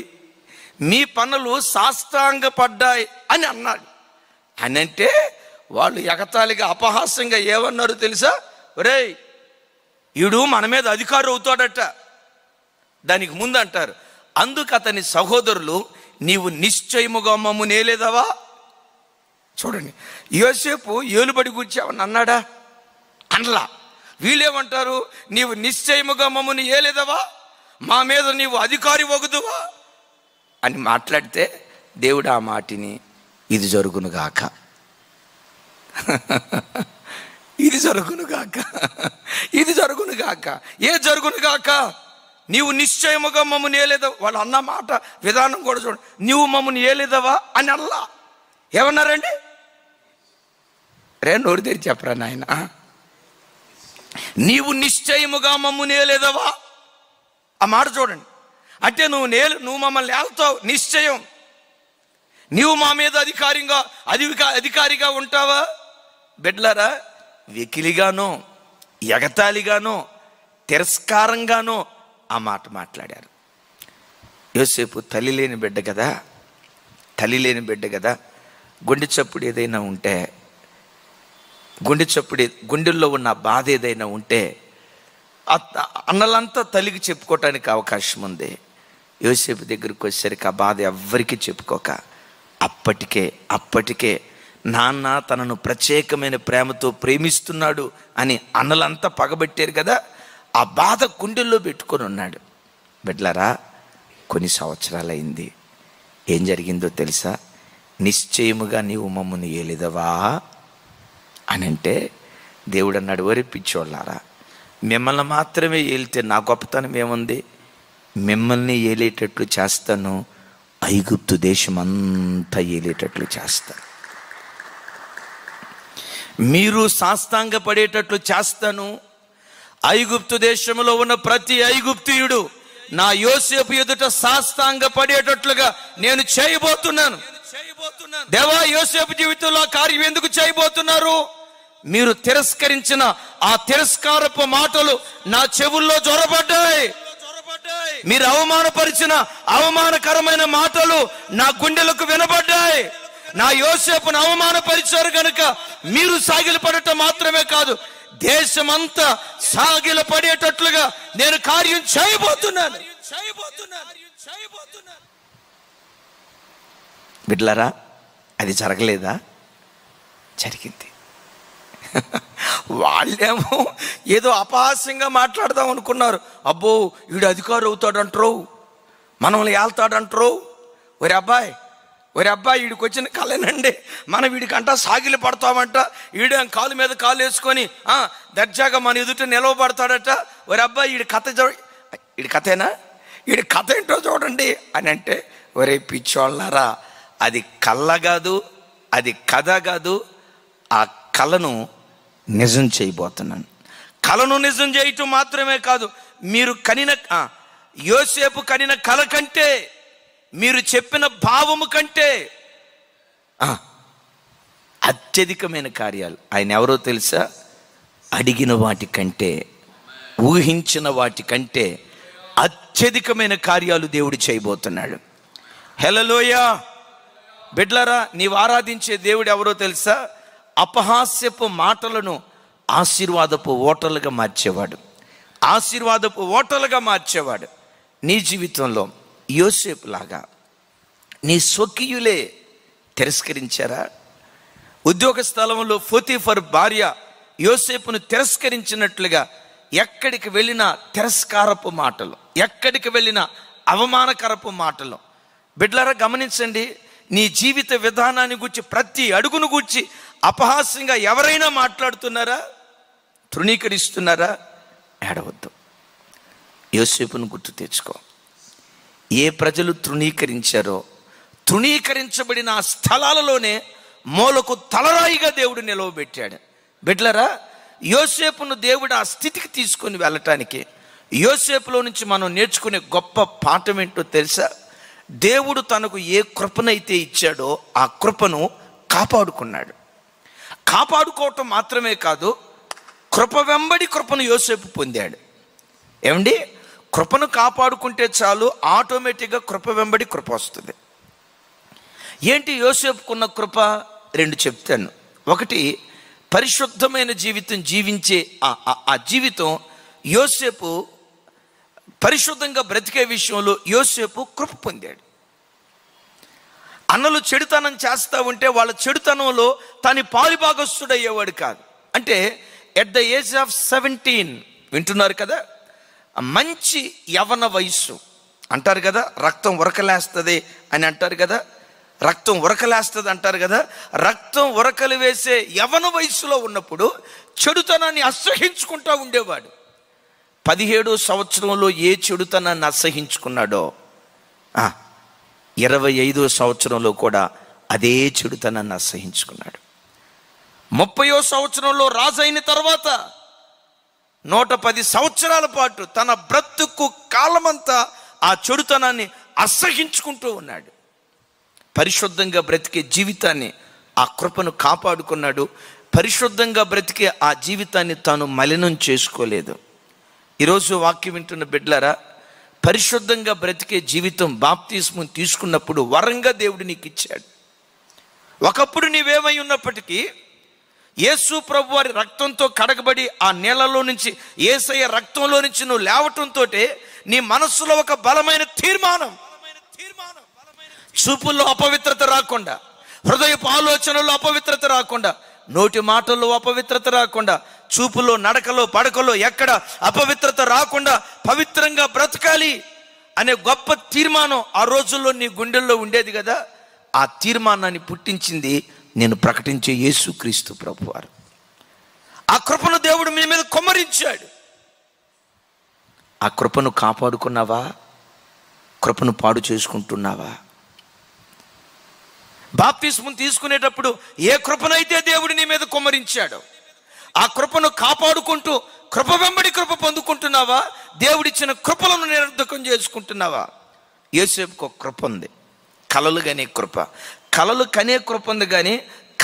B: మీ పనులు సాష్టాంగపడ్డాయి అని అన్నాడు. అని అంటే వాళ్ళు ఎగతాళిగా అపహాస్యంగా ఏమన్నారు తెలుసా? ఒరేయ్ ఈడు మన మీద అధికారం అవుతాడట. దానికి ముందు అంటారు, అందుకు అతని సహోదరులు నీవు నిశ్చయముగా మమ్ము నేలేదవా. చూడండి, యోసేపు ఏలుబడి కూర్చావని అన్నాడా? అనలా. వీళ్ళేమంటారు? నీవు నిశ్చయముగా మమ్మల్ని ఏలేదవా, మా మీద నీవు అధికారి వగుదువా అని మాట్లాడితే దేవుడు ఆ మాటిని ఇది జరుగునుగాక, ఇది జరుగునుగాక, ఇది జరుగునుగాక, ఏ జరుగునుగాక, నీవు నిశ్చయముగా మమ్మల్ని ఏలేదవా. వాళ్ళు అన్న మాట విధానం కూడా చూడండి. నీవు మమ్మల్ని ఏలేదవా అని అల్లా. ఏమన్నారండి? నోరు తెరిచి చెప్పరా నాయన. నీవు నిశ్చయముగా మమ్మల్ని ఏలేదవా. ఆ మాట చూడండి. అంటే నువ్వు మమ్మల్ని ఏళ్తావు నిశ్చయం. నీవు మా మీద అధికారిగా ఉంటావా? బిడ్డలారా, వెకిలిగానో ఎగతాళిగానో తిరస్కారంగానో ఆ మాట మాట్లాడారు. యోసేపు తల్లి లేని బిడ్డ కదా, గుండె చప్పుడు ఏదైనా ఉంటే, గుండెల్లో ఉన్న బాధ ఏదైనా ఉంటే అన్నలంతా తల్లికి చెప్పుకోవటానికి అవకాశం ఉంది. యోసేపు దగ్గరికి వచ్చేసరికి ఆ బాధ ఎవ్వరికీ చెప్పుకోక అప్పటికే నాన్న తనను ప్రత్యేకమైన ప్రేమతో ప్రేమిస్తున్నాడు అని అన్నలంతా పగబెట్టారు కదా. ఆ బాధ గుండెల్లో పెట్టుకొని ఉన్నాడు. బిడ్డలారా, కొన్ని సంవత్సరాలైంది. ఏం జరిగిందో తెలుసా? నిశ్చయముగా నీవు మమ్మల్ని ఏలేదవా అని అంటే దేవుడు అన్నాడు, వరి పిచ్చోళ్ళారా, మిమ్మల్ని మాత్రమే ఏలితే నా గొప్పతనం ఏముంది? మిమ్మల్ని ఏలేటట్లు చేస్తాను, ఐగుప్తు దేశం అంతా ఏలేటట్లు చేస్తాను, మీరు సాష్టాంగ పడేటట్లు చేస్తాను. ఐగుప్తు దేశంలో ఉన్న ప్రతి ఐగుప్తీయుడు నా యోసేపు ఎదుట సాష్టాంగ పడేటట్లుగా నేను చేయబోతున్నాను. దేవా, యోసేపు జీవితంలో కార్యం ఎందుకు చేయబోతున్నారు? మీరు తిరస్కరించిన ఆ తిరస్కారపు మాటలు నా చెవుల్లో జొరబడ్డాయి. మీరు అవమానపరిచిన అవమానకరమైన మాటలు నా గుండెలకు వినబడ్డాయి. నా యోసేపును అవమానపరిచారు కనుక మీరు సాగిలపడటం మాత్రమే కాదు, దేశమంతా సాగిలపడేటట్లుగా నేను కార్యం చేయబోతున్నాను. బిడ్డలారా, అది జరగలేదా? జరిగింది. వాళ్ళేమో ఏదో అపహాస్యంగా మాట్లాడదాం అనుకున్నారు. అబ్బో వీడు అధికారం అవుతాడంటారు, మనల్ని ఏళ్తాడంటారు. ఒరే అబ్బాయి వీడికి వచ్చిన కళనండి, మనం వీడికంటా సాగిలి పడతామంట, వీడు కాలు మీద కాలు వేసుకొని దర్జాగా మన ఎదుట నిలవబడతాడట. ఒరే అబ్బాయి వీడి కథేనా, వీడి కథ ఏంటో చూడండి అని అంటే, ఒరే పిచ్చోళ్ళారా, అది కళ్ళ కాదు, అది కథ కాదు, ఆ కళను నిజం చేయబోతున్నాను. కళను నిజం చేయటం మాత్రమే కాదు, మీరు యోసేపు కనిన కళ కంటే, మీరు చెప్పిన భావము కంటే అత్యధికమైన కార్యాలు ఆయన ఎవరో తెలుసా? అడిగిన వాటి కంటే, ఊహించిన వాటి కంటే అత్యధికమైన కార్యాలు దేవుడు చేయబోతున్నాడు. హల్లెలూయా. బిడ్డలారా, నీవు ఆరాధించే దేవుడు ఎవరో తెలుసా? అపహాస్యపు మాటలను ఆశీర్వాదపు ఓటలుగా మార్చేవాడు. నీ జీవితంలో యోసేపు లాగా నీ స్వకీయులే తిరస్కరించారా? ఉద్యోగ స్థలంలో పోతీఫర్ భార్య యోసేపును తిరస్కరించినట్లుగా ఎక్కడికి వెళ్ళినా తిరస్కారపు మాటలు, ఎక్కడికి వెళ్ళినా అవమానకరపు మాటలు. బిడ్డలారా గమనించండి, నీ జీవిత విధానాన్ని గురించి, ప్రతి అడుగును గురించి అపహాస్యంగా ఎవరైనా మాట్లాడుతున్నారా, తృణీకరిస్తున్నారా? ఏడవద్దు. యోసేపును గుర్తు తెచ్చుకో. ఏ ప్రజలు తృణీకరించారో, తృణీకరించబడిన ఆ స్థలాలలోనే మూలకు తలరాయిగా దేవుడు నిలవబెట్టాడు. బిడ్డలారా, యోసేపును దేవుడు ఆ స్థితికి తీసుకొని వెళ్ళటానికి, యోసేపులో నుంచి మనం నేర్చుకునే గొప్ప పాఠం ఏంటో తెలుసా? దేవుడు తనకు ఏ కృపనైతే ఇచ్చాడో ఆ కృపను కాపాడుకున్నాడు. కాపాడుకోవటం మాత్రమే కాదు, కృప వెంబడి కృపను యోసేపు పొందాడు. ఏమండి, కృపను కాపాడుకుంటే చాలు, ఆటోమేటిక్గా కృప వెంబడి కృప వస్తుంది. ఏంటి యోసేపుకున్న కృప? రెండు చెప్తాను. ఒకటి, పరిశుద్ధమైన జీవితం జీవించే ఆ జీవితం, యోసేపు పరిశుద్ధంగా బ్రతికే విషయంలో యోసేపు కృప పొందాడు. అన్నలు చెడుతనం చేస్తూ ఉంటే వాళ్ళ చెడుతనంలో తను పాలుభాగస్తుడయ్యేవాడు కాదు. అంటే ఎట్ ద ఏజ్ ఆఫ్ 17, వింటున్నారు కదా, మంచి యవన వయస్సు అంటారు కదా, రక్తం ఉరకలేస్తుంది అని అంటారు కదా, రక్తం ఉరకలేస్తుంది అంటారు కదా. రక్తం ఉరకలు వేసే యవన వయస్సులో ఉన్నప్పుడు చెడుతనాన్ని అసహించుకుంటూ ఉండేవాడు. 17వ సంవత్సరంలో ఏ చెడుతనాన్ని అసహించుకున్నాడో 25వ సంవత్సరంలో కూడా అదే చెడుతనాన్ని అసహించుకున్నాడు. 30వ సంవత్సరంలో రాజు అయిన తర్వాత 110 సంవత్సరాల పాటు తన బ్రతుకు కాలమంతా ఆ చెడుతనాన్ని అసహించుకుంటూ ఉన్నాడు. పరిశుద్ధంగా బ్రతికే జీవితాన్ని, ఆ కృపను కాపాడుకున్నాడు. పరిశుద్ధంగా బ్రతికే ఆ జీవితాన్ని తాను మలినం చేసుకోలేదు. ఈరోజు వాక్యం వింటున్న బిడ్డలారా, పరిశుద్ధంగా బ్రతికే జీవితం బాప్తిస్మం తీసుకున్నప్పుడు వరంగా దేవుడు నీకు ఇచ్చాడు. ఒకప్పుడు నీవేమై ఉన్నప్పటికీ యేసు ప్రభు వారి రక్తంతో కడగబడి ఆ నీళ్ళలో నుంచి, యేసయ్య రక్తంలో నుంచి నువ్వు లేవటంతో నీ మనస్సులో ఒక బలమైన తీర్మానం, చూపుల్లో అపవిత్రత రాకుండా, హృదయపు ఆలోచనలో అపవిత్రత రాకుండా, నోటి మాటల్లో అపవిత్రత రాకుండా, చూపులో, నడకలో, పడకలో ఎక్కడ అపవిత్రత రాకుండా పవిత్రంగా బ్రతకాలి అనే గొప్ప తీర్మానం ఆ రోజుల్లో నీ గుండెల్లో ఉండేది కదా. ఆ తీర్మానాన్ని పుట్టించింది నేను ప్రకటించే యేసుక్రీస్తు ప్రభువారు. ఆ కృపను దేవుడు మీ మీద కుమ్మరించాడు. ఆ కృపను కాపాడుకున్నావా? కృపను పాడు చేసుకుంటున్నావా? బాప్తిస్మం తీసుకునేటప్పుడు ఏ కృపనైతే దేవుడు నీ మీద కుమ్మరించాడో ఆ కృపను కాపాడుకుంటూ కృప వెంబడి కృప పొందుకుంటున్నావా? దేవుడిచ్చిన కృపలను నిరర్ధకం చేసుకుంటున్నావా? యోసేపుకు ఒక కృప ఉంది, కలలు కనే కృప. కలలు కనే కృప ఉంది, కానీ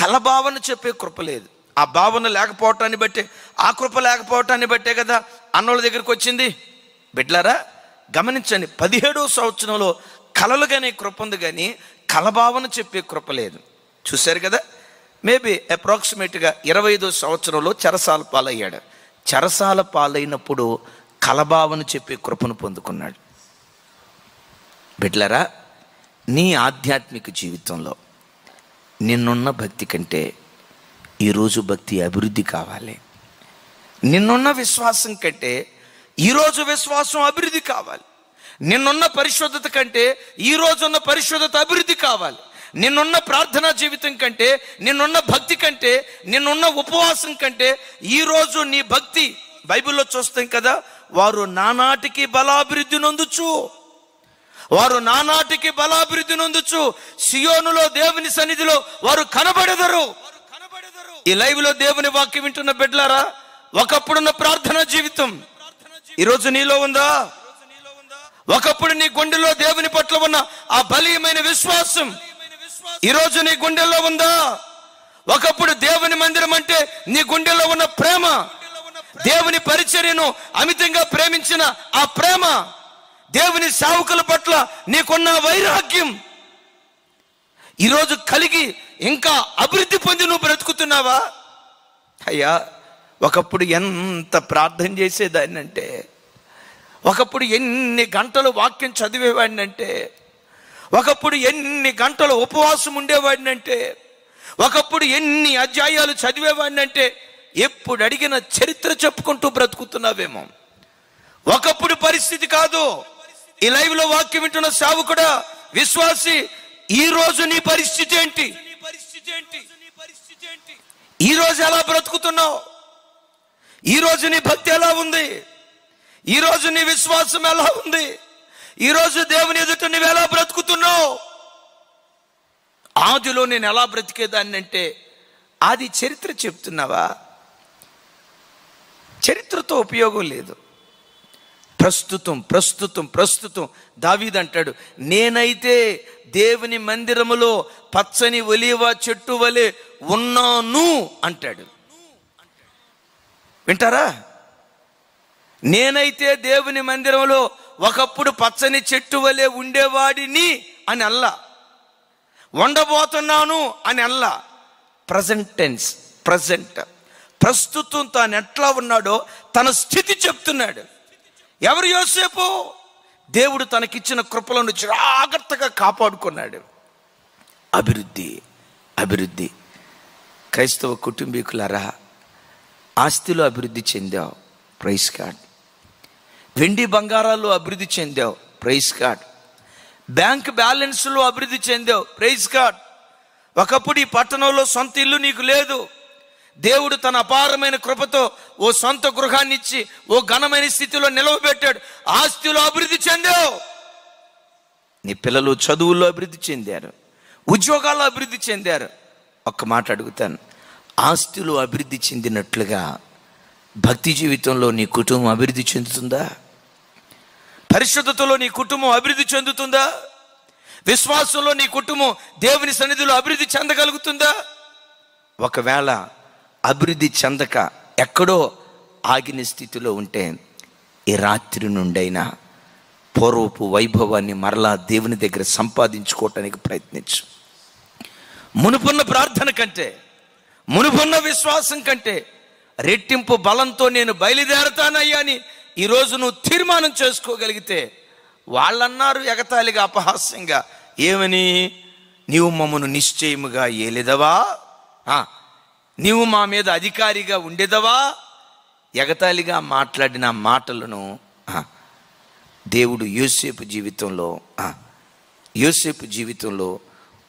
B: కలభావన చెప్పే కృప లేదు. ఆ భావన లేకపోవటాన్ని బట్టే, ఆ కృప లేకపోవటాన్ని బట్టే కదా అన్నోళ్ళ దగ్గరికి వచ్చింది. బిడ్డలారా గమనించండి, 17వ సంవత్సరంలో కలలు కనే కృప ఉంది, కానీ కలభావన చెప్పే కృప లేదు. చూశారు కదా. మేబీ అప్రాక్సిమేట్గా 25వ సంవత్సరంలో చెరసాల పాలయ్యాడు. చెరసాల పాలైనప్పుడు కలభావన చెప్పే కృపను పొందుకున్నాడు. బిడ్డలారా, నీ ఆధ్యాత్మిక జీవితంలో నిన్నున్న భక్తి కంటే ఈరోజు భక్తి అభివృద్ధి కావాలి. నిన్నున్న విశ్వాసం కంటే ఈరోజు విశ్వాసం అభివృద్ధి కావాలి. నిన్నున్న పరిశుద్ధత కంటే ఈరోజున్న పరిశుద్ధత అభివృద్ధి కావాలి. నిన్నున్న ప్రార్థనా జీవితం కంటే, నిన్నున్న భక్తి కంటే, నిన్నున్న ఉపవాసం కంటే ఈరోజు నీ భక్తి, బైబిల్లో చూస్తాం కదా, వారు నానాటికి బలాభివృద్ధి నొందుచు, వారు నానాటికి బలాభివృద్ధి నొందుచు సియోనులో దేవుని సన్నిధిలో వారు కనబడెదరు. ఈ లైవ్ లో దేవుని వాక్యం వింటున్న బిడ్డలారా, ఒకప్పుడున్న ప్రార్థనా జీవితం ఈరోజు నీలో ఉందా? ఒకప్పుడు నీ గుండెలో దేవుని పట్ల ఉన్న ఆ బలీయమైన విశ్వాసం ఈరోజు నీ గుండెల్లో ఉందా? ఒకప్పుడు దేవుని మందిరం అంటే నీ గుండెల్లో ఉన్న ప్రేమ, దేవుని పరిచర్యను అమితంగా ప్రేమించిన ఆ ప్రేమ, దేవుని సేవకుల పట్ల నీకున్న వైరాగ్యం ఈరోజు కలిగి ఇంకా అభివృద్ధి పొంది నువ్వు బ్రతుకుతున్నావా? అయ్యా, ఒకప్పుడు ఎంత ప్రార్థన చేసేదాన్ని అంటే, ఒకప్పుడు ఎన్ని గంటలు వాక్యం చదివేవాడిని అంటే, ఒకప్పుడు ఎన్ని గంటలు ఉపవాసం ఉండేవాడిని అంటే, ఒకప్పుడు ఎన్ని అధ్యాయాలు చదివేవాడిని అంటే, ఎప్పుడు అడిగిన చరిత్ర చెప్పుకుంటూ బ్రతుకుతున్నావేమో. ఒకప్పుడు పరిస్థితి కాదు. ఈ లైవ్ లో వాక్యం వింటున్న సేవకుడా, విశ్వాసి, ఈ రోజు నీ పరిస్థితి ఏంటి? ఈ రోజు ఎలా బ్రతుకుతున్నావు? ఈ రోజు నీ భక్తి ఎలా ఉంది? ఈ రోజు నీ విశ్వాసం ఎలా ఉంది? ఈ రోజు దేవుని ఎదుట నువ్వు ఎలా బ్రతుకుతున్నావు? ఆదిలో నేను ఎలా బ్రతికేదాన్ని అంటే, ఆది చరిత్ర చెప్తున్నావా? చరిత్రతో ఉపయోగం లేదు. ప్రస్తుతం ప్రస్తుతం ప్రస్తుతం దావీదు అంటాడు, నేనైతే దేవుని మందిరములో పచ్చని ఒలీవ చెట్టు వలె ఉన్నాను అంటాడు. వింటారా? నేనైతే దేవుని మందిరంలో ఒకప్పుడు పచ్చని చెట్టు వలె ఉండేవాడిని అని అల్లా, ఉండబోతున్నాను అని అల్లా. ప్రజెంట్ టెన్స్, ప్రజెంట్, ప్రస్తుతం తాను ఎట్లా ఉన్నాడో తన స్థితి చెప్తున్నాడు. ఎవరు? యోసేపు. దేవుడు తనకిచ్చిన కృపలను జాగ్రత్తగా కాపాడుకున్నాడు. అభివృద్ధి, అభివృద్ధి. క్రైస్తవ కుటుంబీకులారా, ఆస్తిలో అభివృద్ధి చెందావు, ప్రైజ్ గాడ్. వెండి బంగారాల్లో అభివృద్ధి చెందావు, ప్రైజ్ గాడ్. బ్యాంక్ బ్యాలెన్స్లో అభివృద్ధి చెందావు, ప్రైజ్ గాడ్. ఒకప్పుడు ఈ పట్టణంలో సొంత ఇల్లు నీకు లేదు. దేవుడు తన అపారమైన కృపతో ఓ సొంత గృహాన్ని ఇచ్చి ఓ ఘనమైన స్థితిలో నిలవబెట్టాడు. ఆస్తిలో అభివృద్ధి చెందావు. నీ పిల్లలు చదువుల్లో అభివృద్ధి చెందారు, ఉద్యోగాల్లో అభివృద్ధి చెందారు. ఒక్క మాట అడుగుతాను, ఆస్తిలో అభివృద్ధి చెందినట్లుగా భక్తి జీవితంలో నీ కుటుంబం అభివృద్ధి చెందుతుందా? పరిశుద్ధతలో నీ కుటుంబం అభివృద్ధి చెందుతుందా? విశ్వాసంలో నీ కుటుంబం దేవుని సన్నిధిలో అభివృద్ధి చెందగలుగుతుందా? ఒకవేళ అభివృద్ధి చెందక ఎక్కడో ఆగిన స్థితిలో ఉంటే, ఈ రాత్రి నుండైనా పూర్వపు వైభవాన్ని మరలా దేవుని దగ్గర సంపాదించుకోవటానికి ప్రయత్నించు. మునుపున్న ప్రార్థన కంటే, మునుపున్న విశ్వాసం కంటే రెట్టింపు బలంతో నేను బయలుదేరతానయ్యా అని ఈరోజు నువ్వు తీర్మానం చేసుకోగలిగితే, వాళ్ళన్నారు ఎగతాళిగా అపహాస్యంగా, ఏమని? నీవు మమ్మను నిశ్చయముగా ఏలేదవా, నీవు మా మీద అధికారిగా ఉండేదవా? ఎగతాళిగా మాట్లాడిన మాటలను దేవుడు యోసేపు జీవితంలో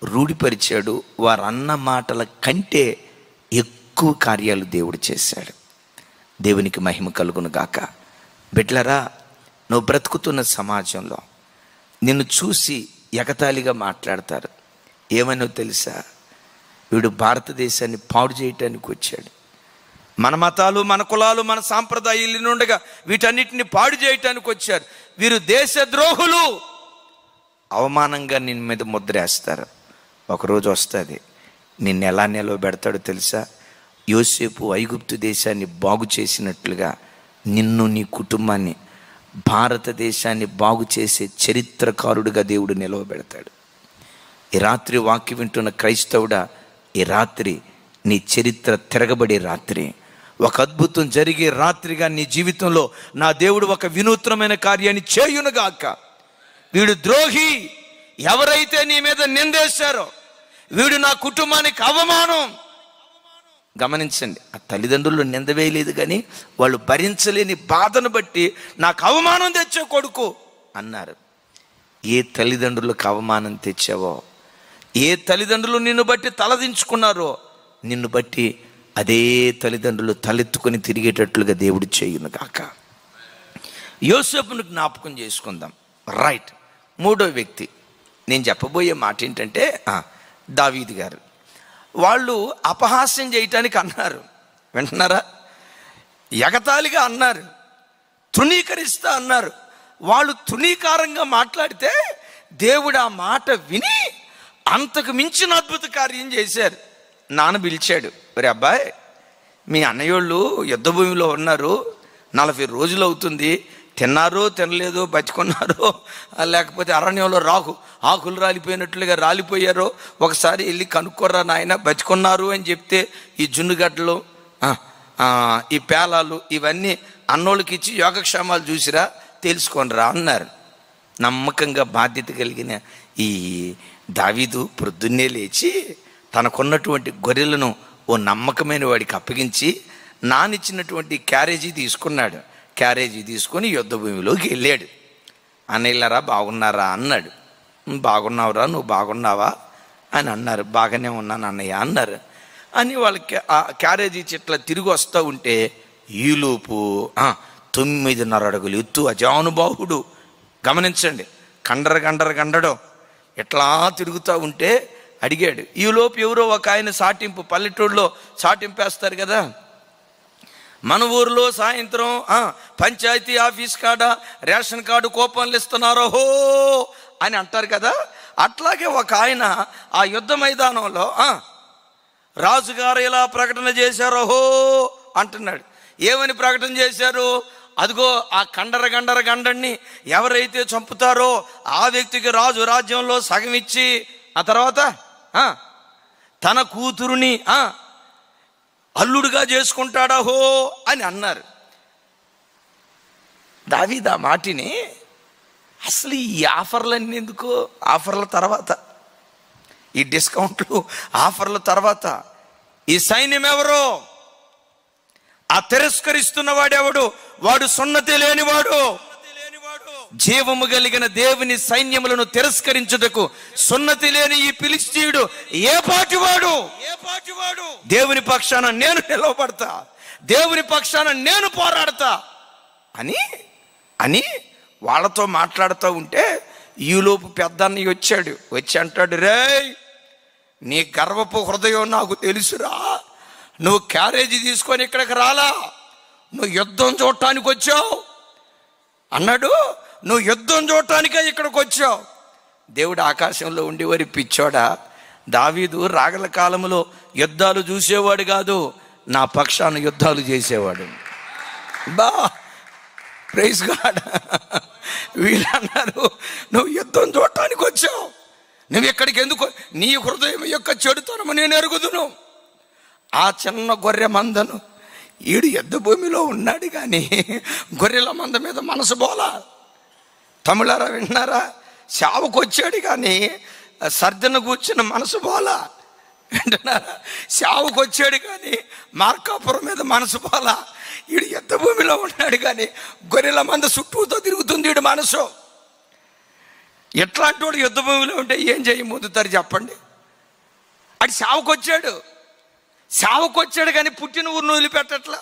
B: రూఢిపరిచాడు. వారు అన్న మాటల కంటే ఎక్కువ కార్యాలు దేవుడు చేశాడు. దేవునికి మహిమ కలుగును గాక. బిడ్డలారా, నువ్వు బ్రతుకుతున్న సమాజంలో నిన్ను చూసి ఎగతాళిగా మాట్లాడతారు. ఏమనో తెలుసా? వీడు భారతదేశాన్ని పాడు చేయటానికి వచ్చాడు. మన మతాలు, మన కులాలు, మన సాంప్రదాయాలు ఉండగా వీటన్నిటిని పాడు చేయటానికి వచ్చారు. వీరు దేశద్రోహులు. అవమానంగా నిన్ను మీద ముద్రేస్తారు. ఒకరోజు వస్తుంది, నిన్ను ఎలా నిలవబెడతాడో తెలుసా? యోసేపు ఐగుప్తు దేశాన్ని బాగు చేసినట్లుగా నిన్ను, నీ కుటుంబాన్ని, భారతదేశాన్ని బాగు చేసే చరిత్రకారుడిగా దేవుడు నిలవబెడతాడు. ఈ రాత్రి వాక్యం వింటున్న క్రైస్తవుడా, ఈ రాత్రి నీ చరిత్ర తిరగబడే రాత్రి, ఒక అద్భుతం జరిగే రాత్రిగా నీ జీవితంలో నా దేవుడు ఒక వినూత్నమైన కార్యాన్ని చేయునుగాక. వీడు ద్రోహి, ఎవరైతే నీ మీద నిందేశారో, వీడు నా కుటుంబానికి అవమానం. గమనించండి, ఆ తల్లిదండ్రులు నింద వేయలేదు, కానీ వాళ్ళు భరించలేని బాధను బట్టి నాకు అవమానం తెచ్చే కొడుకు అన్నారు. ఏ తల్లిదండ్రులకు అవమానం తెచ్చావో, ఏ తల్లిదండ్రులు నిన్ను బట్టి తలదించుకున్నారో, నిన్ను బట్టి అదే తల్లిదండ్రులు తలెత్తుకొని తిరిగేటట్లుగా దేవుడు చేయును గాక. యోసేపును జ్ఞాపకం చేసుకుందాం. రైట్. మూడో వ్యక్తి నేను చెప్పబోయే మాట ఏంటంటే, దావీదు గారు. వాళ్ళు అపహాస్యం చేయటానికి అన్నారు, వింటున్నారా? ఎగతాళిగా అన్నారు, తృణీకరిస్తా అన్నారు. వాళ్ళు తృణీకారంగా మాట్లాడితే దేవుడు ఆ మాట విని అంతకు మించిన అద్భుత కార్యం చేశారు. నాన్న పిలిచాడు, ఒరే అబ్బాయి, మీ అన్నయ్యోళ్ళు యుద్ధ భూమిలో ఉన్నారు, 40 రోజులు అవుతుంది, తిన్నారో తినలేదో, బతికున్నారో లేకపోతే అరణ్యంలో ఆకులు రాలిపోయినట్లుగా రాలిపోయారో ఒకసారి వెళ్ళి కనుక్కోర్రా నాయన, బతికున్నారు అని చెప్తే ఈ జున్నుగడ్డలు, ఈ పేలాలు ఇవన్నీ అన్నోళ్ళకి ఇచ్చి యోగక్షేమాలు చూసిరా, తెలుసుకోనరా అన్నారు. నమ్మకంగా బాధ్యత కలిగిన ఈ దావీదు ప్రొద్దున్నే లేచి తనకున్నటువంటి గొర్రెలను ఓ నమ్మకమైన వాడికి అప్పగించి, నానిచ్చినటువంటి క్యారేజీ తీసుకున్నాడు. క్యారేజీ తీసుకొని యుద్ధ భూమిలోకి వెళ్ళాడు. అన్నయ్యలారా బాగున్నారా అన్నాడు. బాగున్నావురా, నువ్వు బాగున్నావా అని అన్నారు. బాగానే ఉన్నాను అన్నయ్య అన్నారు. అని వాళ్ళకి ఆ క్యారేజీ చెట్ల తిరిగి వస్తూ ఉంటే ఈలోపు 9.5 అడుగులు ఎత్తు అజానుబాహుడు, గమనించండి, గండడం ఎట్లా తిరుగుతూ ఉంటే అడిగాడు. ఈలోపు ఎవరో ఒక ఆయన సాటింపు, పల్లెటూరులో సాటింపేస్తారు కదా, మన ఊరిలో సాయంత్రం పంచాయతీ ఆఫీస్ కాడ రేషన్ కార్డు కూపన్లు ఇస్తున్నారో హో అని అంటారు కదా. అట్లాగే ఒక ఆయన ఆ యుద్ధ మైదానంలో రాజుగారు ఇలా ప్రకటన చేశారో హో అంటున్నాడు. ఏమని ప్రకటన చేశారు? అదిగో ఆ గండని ఎవరైతే చంపుతారో ఆ వ్యక్తికి రాజు రాజ్యంలో సగం ఇచ్చి ఆ తర్వాత తన కూతురుని అల్లుడుగా చేసుకుంటాడా హో అని అన్నారు. దావీదు ఆ మాటిని అసలు ఈ ఆఫర్లన్నీ ఎందుకు? ఆఫర్ల తర్వాత, ఈ డిస్కౌంట్లు ఆఫర్ల తర్వాత ఈ సైన్యం ఎవరో? ఆ తిరస్కరిస్తున్న వాడెవడు? వాడు సున్నతి లేనివాడు. జీవము కలిగిన దేవుని సైన్యములను తిరస్కరించుటకు సున్నతి లేని ఈ ఫిలిష్తీయుడు ఏ పాటివాడు? దేవుని పక్షాన నేను నిలవబడతా, దేవుని పక్షాన నేను పోరాడతా అని అని వాళ్ళతో మాట్లాడుతూ ఉంటే ఈలోపు పెద్దన్నయ్య వచ్చాడు. వచ్చి అంటాడు, రేయ్ నీ గర్వపు హృదయం నాకు తెలుసురా, నువ్వు క్యారేజీ తీసుకొని ఇక్కడికి రాలా, నువ్వు యుద్ధం చూడటానికి వచ్చావు అన్నాడు. నువ్వు యుద్ధం చూడటానికే ఇక్కడికి వచ్చావు. దేవుడు ఆకాశంలో ఉండేవారి పిచ్చోడా, దావీదు రాగల కాలంలో యుద్ధాలు చూసేవాడు కాదు, నా పక్షాన యుద్ధాలు చేసేవాడు. Praise God. వీళ్ళు అన్నారు, నువ్వు యుద్ధం చూడటానికి వచ్చావు, నువ్వు ఎక్కడికి ఎందుకు? నీ హృదయం యొక్క చెడుతనము నేను ఎరుగుదును. ఆ చిన్న గొర్రె మందను ఈడు యుద్ధ భూమిలో ఉన్నాడు కానీ గొర్రెల మంద మీద మనసు బోలా. తమిళారా వింటున్నారా? చావుకు వచ్చాడు కానీ సర్జన కూర్చున్న మనసు బోలా. వింటున్నారా? చావుకు వచ్చాడు కానీ మార్కాపురం మీద మనసు బోలా. ఈడు యుద్ధ భూమిలో ఉన్నాడు కానీ గొర్రెల మంద చుట్టూతో తిరుగుతుంది ఈడు మనసు. ఎట్లాంటి వాడు యుద్ధ భూమిలో ఉంటే ఏం చేయి ముందుతారు చెప్పండి? అటు చావుకొచ్చాడు కానీ పుట్టిన ఊరిని వదిలిపెట్టట్లా,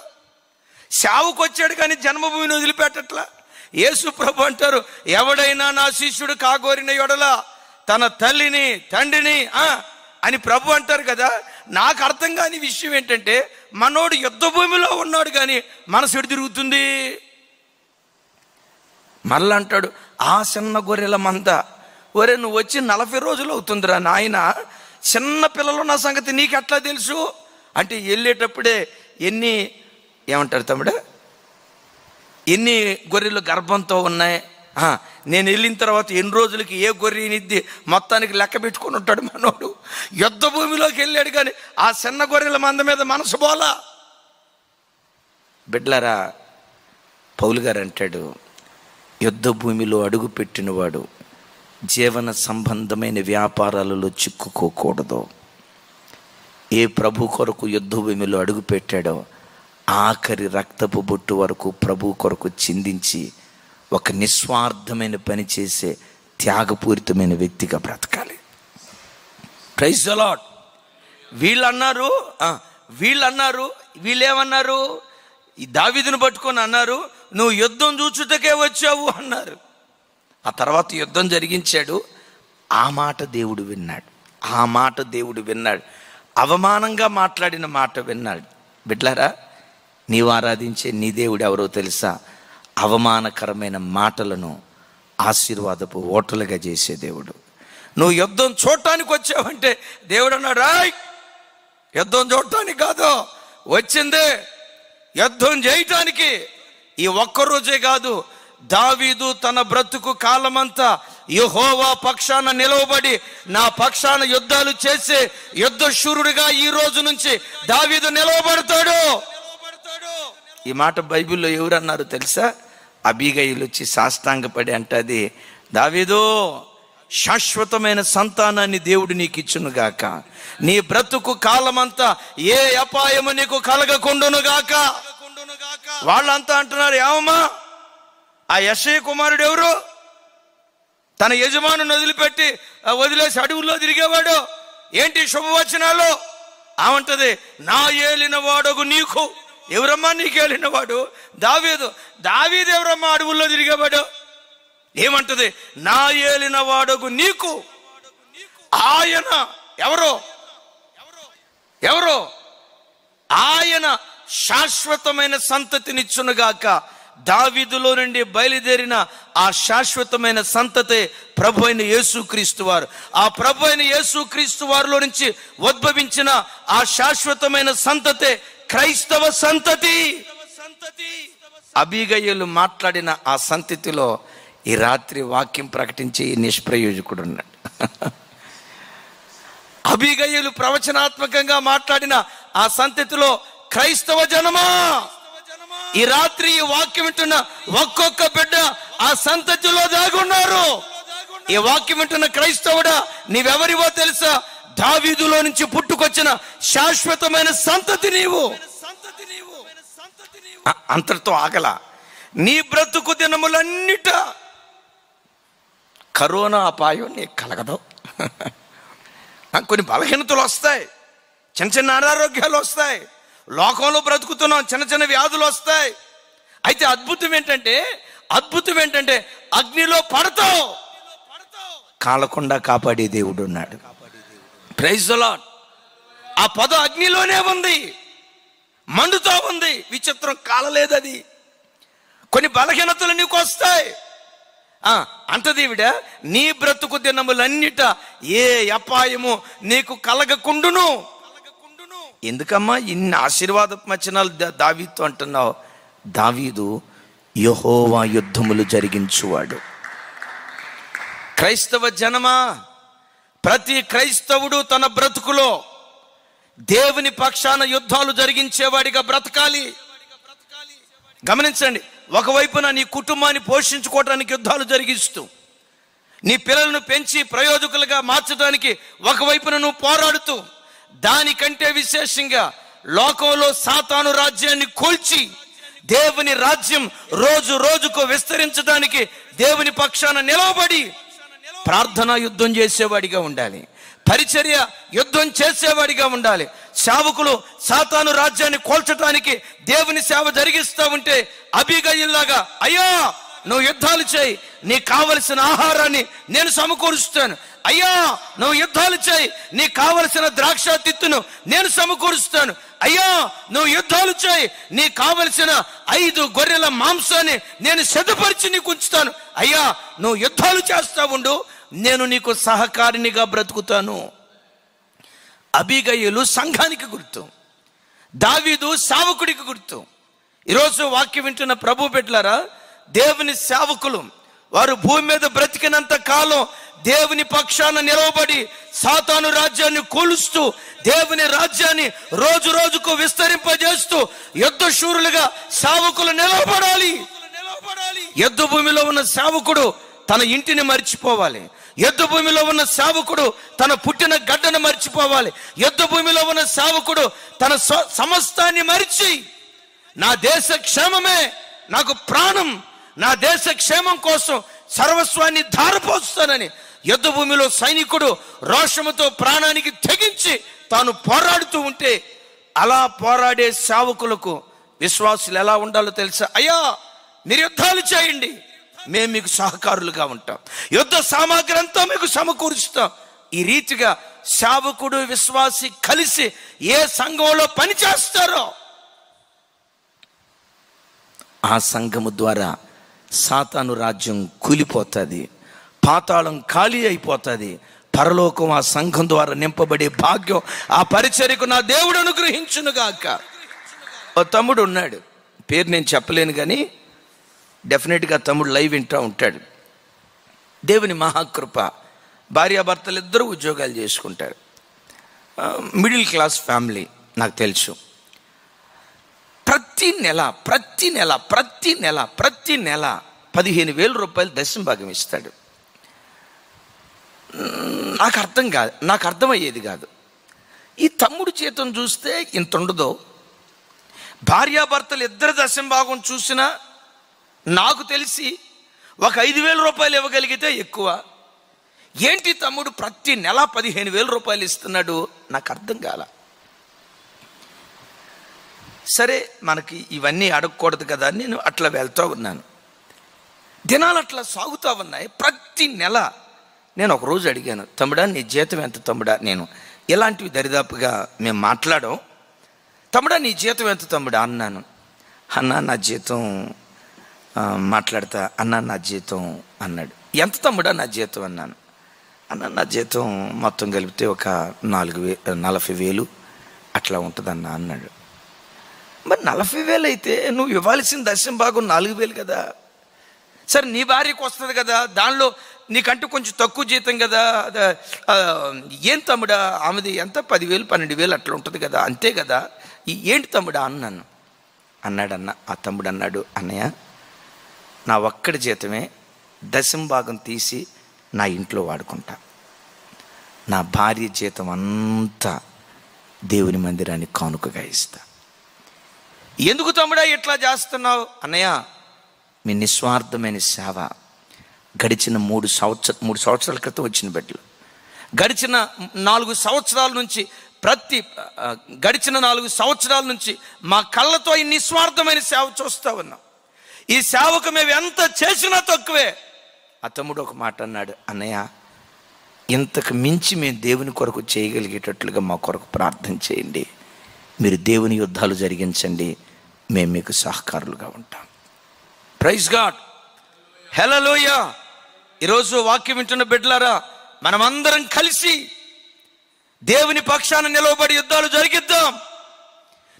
B: చావుకొచ్చాడు కానీ జన్మభూమిని వదిలిపెట్టట్లా. యేసు ప్రభు అంటారు, ఎవడైనా నా శిష్యుడు కాగోరిన యెడల తన తల్లిని తండ్రిని అని ప్రభు అంటారు కదా. నాకు అర్థం కాని విషయం ఏంటంటే, మనోడు యుద్ధ భూమిలో ఉన్నాడు కానీ మనసు ఎటు తిరుగుతుంది? మళ్ళీ అంటాడు, ఆ చిన్న గొర్రెల మంద, ఒరే నువ్వు వచ్చి 40 రోజులు అవుతుందిరా నాయన, చిన్న పిల్లలు నా సంగతి నీకు ఎట్లా తెలుసు అంటే, వెళ్ళేటప్పుడే ఏమంటారు తమ్ముడు, ఎన్ని గొర్రెలు గర్భంతో ఉన్నాయి, నేను వెళ్ళిన తర్వాత ఎన్ని రోజులకి ఏ గొర్రె నిద్ది మొత్తానికి లెక్క పెట్టుకుని ఉంటాడు మనోడు. యుద్ధ భూమిలోకి వెళ్ళాడు కానీ ఆ చిన్న గొర్రెల మంద మీద మనసు బోలా. బిడ్డలారా, పౌలు గారు అంటాడు, యుద్ధ భూమిలో అడుగు పెట్టినవాడు జీవన సంబంధమైన వ్యాపారాలలో చిక్కుకోకూడదు. ఏ ప్రభు కొరకు యుద్ధ భూమిలో అడుగు పెట్టాడో ఆఖరి రక్తపు బొట్టు వరకు ప్రభు కొరకు చిందించి ఒక నిస్వార్థమైన పని చేసే త్యాగపూరితమైన వ్యక్తిగా బ్రతకాలి. Praise the Lord. వీళ్ళేమన్నారు? ఈ దావీదును పట్టుకొని అన్నారు, నువ్వు యుద్ధం చూచుటకే వచ్చావు అన్నారు. ఆ తర్వాత యుద్ధం జరిగించాడు. ఆ మాట దేవుడు విన్నాడు. అవమానంగా మాట్లాడిన మాట విన్నాడు. బిడ్డలారా, నీవు ఆరాధించే నీ దేవుడు ఎవరో తెలుసా? అవమానకరమైన మాటలను ఆశీర్వాదపు ఓటలుగా చేసే దేవుడు. నువ్వు యుద్ధం చూడటానికి వచ్చావంటే దేవుడు అన్నాడు, రాయ్ యుద్ధం చూడటానికి కాదు వచ్చిందే, యుద్ధం చేయటానికి. ఈ ఒక్కరోజే కాదు, దావీదు తన బ్రతుకు కాలమంతా యెహోవా పక్షాన నిలవబడి నా పక్షాన యుద్ధాలు చేసే యుద్ధ శూరుడిగా ఈ రోజు నుంచి దావీదు నిలవబడతాడు. ఈ మాట బైబిల్లో ఎవరన్నారు తెలుసా? అబీగయిలు వచ్చి సాష్టాంగపడి అంటది, దావీదు శాశ్వతమైన సంతానాన్ని దేవుడు నీకు ఇచ్చునుగాక. నీ బ్రతుకు కాలమంతా ఏ అపాయము నీకు కలగకుండునుగాక. వాళ్ళంతా అంటున్నారు, ఏమమ్మా ఆ యెషయా కుమారుడు ఎవరు? తన యజమానుని వదిలేసి అడవుల్లో తిరిగేవాడు. ఏంటి శుభవచనాలు? ఆమంటది, నా ఏలిన వాడగు నీకు. ఎవరమ్మా నీకు ఏలినవాడు? దావీదు ఎవరమ్మా అడవుల్లో తిరిగేవాడు? ఏమంటది, నా ఏలిన వాడగు నీకు. ఆయన ఎవరో ఆయన శాశ్వతమైన సంతతినిచ్చునుగాక. దావీదులో నుండి బయలుదేరిన ఆ శాశ్వతమైన సంతతే ప్రభు అయిన యేసుక్రీస్తు వారు. ఆ ప్రభు అయిన యేసుక్రీస్తు వారిలో నుంచి ఉద్భవించిన ఆ శాశ్వతమైన సంతతే క్రైస్తవ సంతతి. అబీగయలు మాట్లాడిన ఆ సంతతిలో ఈ రాత్రి వాక్యం ప్రకటించే నిష్ప్రయోజకుడు ఉన్నాడు. అబీగయలు ప్రవచనాత్మకంగా మాట్లాడిన ఆ సంతతిలో క్రైస్తవ జనమా, ఈ రాత్రి ఈ వాక్యం వింటున్న ఒక్కొక్క బిడ్డ ఆ సంతతిలో దాగున్నారు. ఈ వాక్యం వింటున్న క్రైస్తవుడా, నీవెవరివో తెలుసా? దావీదులో నుంచి పుట్టుకొచ్చిన శాశ్వతమైన సంతతి నీవు. అంతటితో ఆగల. నీ బ్రతుకు దినములన్నిట కరోనా అపాయం నీకు కలగదు. కొన్ని బలహీనతలు వస్తాయి, చిన్న చిన్న అనారోగ్యాలు వస్తాయి, లోకంలో బ్రతుకుతున్నాం, చిన్న చిన్న వ్యాధులు వస్తాయి. అయితే అద్భుతం ఏంటంటే అగ్నిలో పడతావు, కాలకుండా కాపాడే దేవుడు ఉన్నాడు. Praise the lord. ఆ పదం అగ్నిలోనే ఉంది, మండుతా ఉంది. విచిత్రం, కాలలేదు అది. కొన్ని బలహీనతలు నీకు వస్తాయి. అంటది ఈవిడ, నీ బ్రతుకు దినములన్నిట ఏ అపాయము నీకు కలగకుండును. ఎందుకమ్మా ఇన్ని ఆశీర్వాద వచనాలు దావీదుతో అంటున్నావు? దావీదు యెహోవా యుద్ధములు జరిగించువాడు. క్రైస్తవ జనమా, ప్రతి క్రైస్తవుడు తన బ్రతుకులో దేవుని పక్షాన యుద్ధాలు జరిగించేవాడిగా బ్రతకాలి. గమనించండి, ఒకవైపున నీ కుటుంబాన్ని పోషించుకోవడానికి యుద్ధాలు జరిగిస్తూ, నీ పిల్లలను పెంచి ప్రయోజకులుగా మార్చడానికి ఒకవైపున నువ్వు పోరాడుతూ, దానికంటే విశేషంగా లోకంలో సాతాను రాజ్యాన్ని కూల్చి దేవుని రాజ్యం రోజు రోజుకు విస్తరించడానికి దేవుని పక్షాన నిలవబడి ప్రార్థనా యుద్ధం చేసేవాడిగా ఉండాలి, పరిచర్య యుద్ధం చేసేవాడిగా ఉండాలి. సేవకులు సాతాను రాజ్యాన్ని కోల్చడానికి దేవుని సేవ జరిగిస్తూ ఉంటే అబీగయల్లాగా, అయ్యా నువ్వు యుద్ధాలు చేయి, నీకు కావలసిన ఆహారాన్ని నేను సమకూరుస్తాను. అయ్యా నువ్వు యుద్ధాలు చేయి, నీకు కావలసిన ద్రాక్ష తిత్తును నేను సమకూరుస్తాను. అయ్యా నువ్వు యుద్ధాలు చేయి, నీకు కావలసిన 5 గొర్రెల మాంసాన్ని నేను సిద్ధపరిచి నీకు ఉంచుతాను. అయ్యా నువ్వు యుద్ధాలు చేస్తా ఉండు, నేను నీకు సహకారినిగా బ్రతుకుతాను. అబీగయలు సంఘానికి గుర్తు, దావీదు సేవకుడికి గుర్తు. ఈరోజు వాక్యం వింటున్న ప్రభు బిడ్డలారా, దేవుని సేవకులు వారు భూమి మీద బ్రతికినంత కాలం దేవుని పక్షాన నిలవబడి సాతాను రాజ్యాన్ని కూలుస్తూ దేవుని రాజ్యాన్ని రోజు రోజుకు విస్తరింపజేస్తూ యుద్ధ శూరులుగా సేవకులు నిలవబడాలి. యుద్ధ భూమిలో ఉన్న సేవకుడు తన ఇంటిని మర్చిపోవాలి. యుద్ధ భూమిలో ఉన్న సేవకుడు తన పుట్టిన గడ్డను మర్చిపోవాలి. యుద్ధ భూమిలో ఉన్న సేవకుడు తన సమస్తాన్ని మరిచి, నా దేశ క్షేమమే నాకు ప్రాణం, నా దేశ క్షేమం కోసం సర్వస్వాన్ని ధారపోస్తానని యుద్ధ భూమిలో సైనికుడు రోషముతో ప్రాణానికి తెగించి తాను పోరాడుతూ ఉంటే, అలా పోరాడే సేవకులకు విశ్వాసులు ఎలా ఉండాలో తెలుసా? అయ్యా మీరు యుద్ధాలు చేయండి, మేము మీకు సహకారులుగా ఉంటాం, యుద్ధ సామాగ్రి అంతా మీకు సమకూరుస్తాం. ఈ రీతిగా సేవకుడు విశ్వాసి కలిసి ఏ సంఘంలో పనిచేస్తారో ఆ సంఘము ద్వారా సాతాను రాజ్యం కూలిపోతుంది, పాతాళం ఖాళీ అయిపోతుంది, పరలోకం ఆ సంఘం ద్వారా నింపబడే భాగ్యం ఆ పరిచర్యకు నా దేవుడు అనుగ్రహించునుగాక. ఓ తమ్ముడు ఉన్నాడు, పేరు నేను చెప్పలేను కానీ డెఫినెట్గా తమ్ముడు లైవ్ వింటూ ఉంటాడు. దేవుని మహాకృప, భార్యాభర్తలు ఇద్దరు ఉద్యోగాలు చేసుకుంటారు, మిడిల్ క్లాస్ ఫ్యామిలీ నాకు తెలుసు. ప్రతి నెల 15,000 రూపాయలు దశమ భాగం ఇస్తాడు. నాకు అర్థమయ్యేది కాదు. ఈ తమ్ముడు జీతం చూస్తే ఇంత ఉండదో, భార్యాభర్తలు ఇద్దరు దశంభాగం చూసినా నాకు తెలిసి ఒక 5,000 రూపాయలు ఇవ్వగలిగితే ఎక్కువ. ఏంటి తమ్ముడు ప్రతి నెల 15,000 రూపాయలు ఇస్తున్నాడు? నాకు అర్థం కాల. సరే, మనకి ఇవన్నీ అడగకూడదు కదా, నేను అట్లా వెళ్తూ ఉన్నాను. దినాలు అట్లా సాగుతూ ఉన్నాయి. ప్రతి నెల నేను ఒకరోజు అడిగాను, తమ్ముడా నీ జీతం ఎంత తమ్ముడా? నేను ఇలాంటివి దరిదాపుగా మేము మాట్లాడాం. తమ్ముడా నీ జీతం ఎంత తమ్ముడా అన్నాను. అన్నా నా జీతం మాట్లాడతా, అన్నా నా జీతం అన్నాడు. ఎంత తమ్ముడా నా జీతం అన్నాను. అన్న నా జీతం మొత్తం కలిపితే ఒక 40,000 అట్లా ఉంటుందన్నా అన్నాడు. మరి 40,000 అయితే నువ్వు ఇవ్వాల్సిన దశంభాగం 4,000 కదా. సరే నీ భార్యకు వస్తుంది కదా, దానిలో నీకంటూ కొంచెం తక్కువ జీతం కదా, ఏం తమ్ముడా ఆమెది ఎంత 10,000 12,000 అట్లా ఉంటుంది కదా, అంతే కదా, ఏంటి తమ్ముడా అన్నాను. అన్నాడన్న ఆ తమ్ముడు అన్నాడు, అన్నయ్య నా ఒక్కడి జీతమే దశంభాగం తీసి నా ఇంట్లో వాడుకుంటా, నా భార్య జీతం అంతా దేవుని మందిరానికి కానుకగా ఇస్తా. ఎందుకు తమ్ముడా ఇట్లా చేస్తున్నావు? అన్నయ్య మీ నిస్వార్థమైన సేవ గడిచిన 3 సంవత్సరాల క్రితం వచ్చిన బిడ్డలు, గడిచిన 4 సంవత్సరాల నుంచి గడిచిన 4 సంవత్సరాల నుంచి మా కళ్ళతో ఈ నిస్వార్థమైన సేవ చూస్తా ఉన్నాం. ఈ సేవకు మేము ఎంత చేసినా తక్కువే. ఆ తమ్ముడు ఒక మాట అన్నాడు, అన్నయ్య ఇంతకు మించి మేము దేవుని కొరకు చేయగలిగేటట్లుగా మా కొరకు ప్రార్థన చేయండి, మీరు దేవుని యుద్ధాలు జరిగించండి, మేము మీకు సహకారులుగా ఉంటాం. ప్రైజ్ గాడ్, హల్లెలూయా. ఈరోజు వాక్యం వింటున్న బిడ్డలారా, మనమందరం కలిసి దేవుని పక్షాన నిలవబడి యుద్ధాలు జరిగిద్దాం.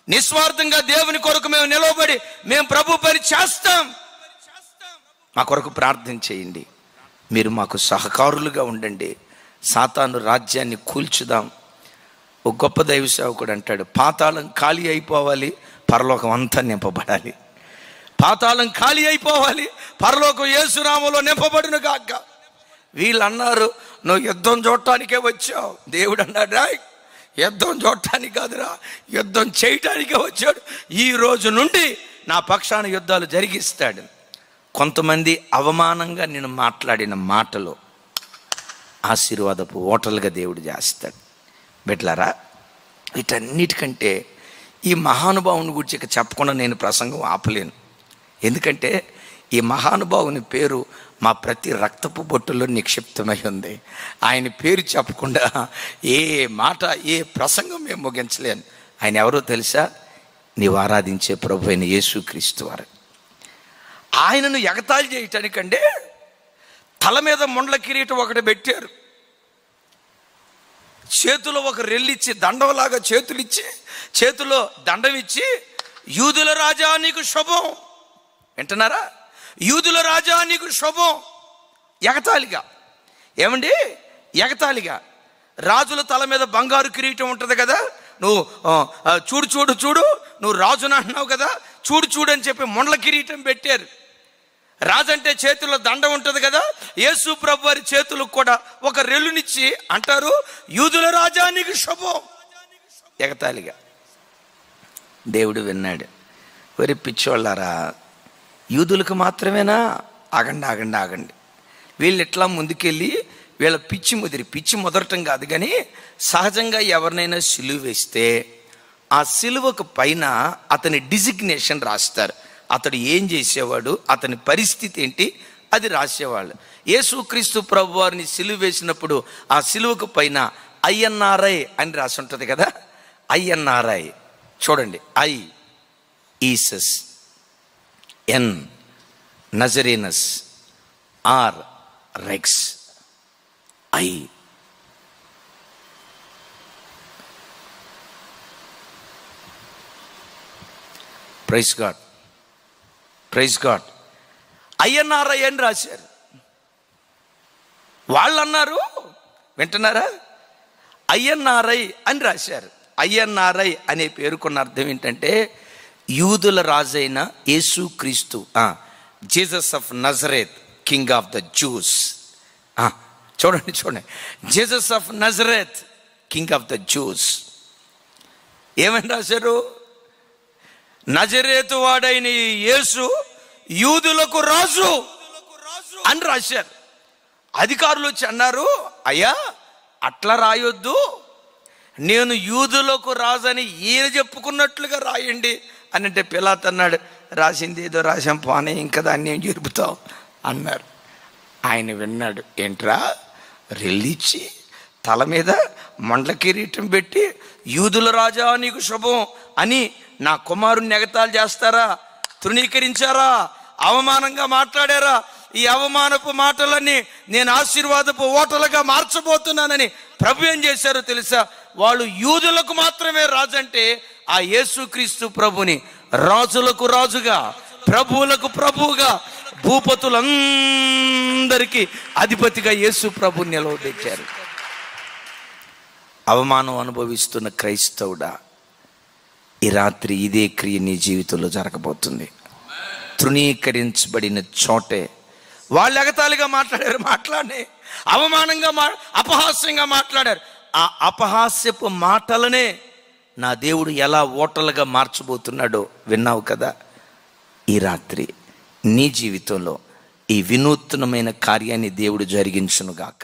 B: నిస్వార్థంగా దేవుని కొరకు మేము నిలవబడి మేము ప్రభు పని చేస్తాం. మా కొరకు ప్రార్థన చేయండి, మీరు మాకు సహకారులుగా ఉండండి. సాతాను రాజ్యాన్ని కూల్చుదాం. ఒక గొప్ప దైవ సేవకుడు అంటాడు, పాతాళం ఖాళీ అయిపోవాలి, పరలోకం అంతా నింపబడాలి. పాతాళం ఖాళీ అయిపోవాలి, పరలోకం యేసునామములో నింపబడును గాక. వీళ్ళు అన్నారు, నువ్వు యుద్ధం చూడటానికే వచ్చావు. దేవుడు అన్నాడు, యుద్ధం చూడటానికి కాదురా, యుద్ధం చేయటానికే వచ్చాడు. ఈ రోజు నుండి నా పక్షాన యుద్ధాలు జరిగిస్తాడు. కొంతమంది అవమానంగా నేను మాట్లాడిన మాటలు ఆశీర్వాదపు ఓటలుగా దేవుడు చేస్తాడు. బిడ్డలారా, వీటన్నిటికంటే ఈ మహానుభావుని గురించి ఇక చెప్పకుండా నేను ప్రసంగం ఆపలేను. ఎందుకంటే ఈ మహానుభావుని పేరు మా ప్రతి రక్తపు బొట్టులో నిక్షిప్తమై ఉంది. ఆయన పేరు చెప్పకుండా ఏ మాట ఏ ప్రసంగం మేము ముగించలేను. ఆయన ఎవరో తెలుసా? నీవు ఆరాధించే ప్రభు అయిన యేసుక్రీస్తు వారు. ఆయనను ఎగతాళి చేయటానికంటే తల మీద ముండ్ల కిరీటం ఒకటి పెట్టారు, చేతిలో ఒక రెల్లిచ్చి దండంలాగా చేతులిచ్చి చేతిలో దండం ఇచ్చి, యూదుల రాజా నీకు శుభం. వింటున్నారా? యూదుల రాజా నీకు శుభం. ఎగతాళిగా. ఏమండి? ఎగతాళిగా. రాజుల తల మీద బంగారు కిరీటం ఉంటుంది కదా, నువ్వు చూడు చూడు చూడు, నువ్వు రాజుని అంటున్నావు కదా, చూడు చూడు అని చెప్పి ముండ్ల కిరీటం పెట్టారు. రాజు అంటే చేతుల్లో దండం ఉంటుంది కదా, యేసు ప్రభు వారి చేతులకు కూడా ఒక రెల్లునిచ్చి అంటారు, యూదుల రాజా నీకు శుభం. ఎగతాళిగా. దేవుడు విన్నాడు. వరి పిచ్చోళ్ళారా, యూదులకు మాత్రమేనా? ఆగండి ఆగండి ఆగండి. వీళ్ళు ఇట్లా ముందుకెళ్ళి వీళ్ళ పిచ్చి ముదరటం కాదు, కానీ సహజంగా ఎవరినైనా సిలువ వేస్తే ఆ సిలువకు పైన అతని డిజిగ్నేషన్ రాస్తారు. అతడు ఏం చేసేవాడు, అతని పరిస్థితి ఏంటి, అది రాసేవాళ్ళు. యేసుక్రీస్తు ప్రభు వారిని సిలువ వేసినప్పుడు ఆ సిలువకు పైన INRI అని రాసి ఉంటుంది కదా. INRI చూడండి. I Iesus, N Nazarenus, R Rex, I. Praise God, praise God. INRI అని రాశారు. వాళ్ళు అన్నారు, వింటున్నారా? INRI అని రాశారు. INRI అనే పేరుకున్న అర్థం ఏంటంటే యూదుల రాజైన యేసుక్రీస్తు, Jesus of Nazareth, king of the Jews. చూడండి చూడండి, Jesus of Nazareth, king of the Jews. ఏమని రాశారు? నజరేతు వాడైన యేసు యూదులకు రాజు అని రాశారు. అధికారులు వచ్చి అన్నారు, అయ్యా అట్లా రాయొద్దు, నేను యూదులకు రాజని ఈయన చెప్పుకున్నట్లుగా రాయండి అని అంటే పిలాతు అన్నాడు, రాసింది ఏదో రాసాం పోనీ, ఇంకా దాన్ని ఏం జరుపుతావు అన్నారు. ఆయన విన్నాడు, ఏంట్రా రెల్లిచ్చి తల మీద మండల కిరీటం పెట్టి యూదుల రాజా నీకు శుభం అని నా కుమారుని ఎగతాళి చేస్తారా, తృణీకరించారా, అవమానంగా మాట్లాడారా? ఈ అవమానపు మాటలన్నీ నేను ఆశీర్వాదపు ఓటలుగా మార్చబోతున్నానని ప్రభు ఏం చేశారో తెలుసా? వాళ్ళు యూదులకు మాత్రమే రాజు అంటే ఆ యేసుక్రీస్తు ప్రభుని రాజులకు రాజుగా, ప్రభువులకు ప్రభువుగా, భూపతులందరికీ అధిపతిగా యేసు ప్రభుని నిలవబెట్టారు. అవమానం అనుభవిస్తున్న క్రైస్తవుడా, ఈ రాత్రి ఇదే క్రియ నీ జీవితంలో జరగబోతుంది. తృణీకరించబడిన చోటే వాళ్ళు ఎగతాళిగా మాట్లాడారు, అవమానంగా అపహాస్యంగా మాట్లాడారు. ఆ అపహాస్యపు మాటలనే నా దేవుడు ఎలా ఓటలుగా మార్చబోతున్నాడో విన్నావు కదా. ఈ రాత్రి నీ జీవితంలో ఈ వినూత్నమైన కార్యాన్ని దేవుడు జరిగించునుగాక.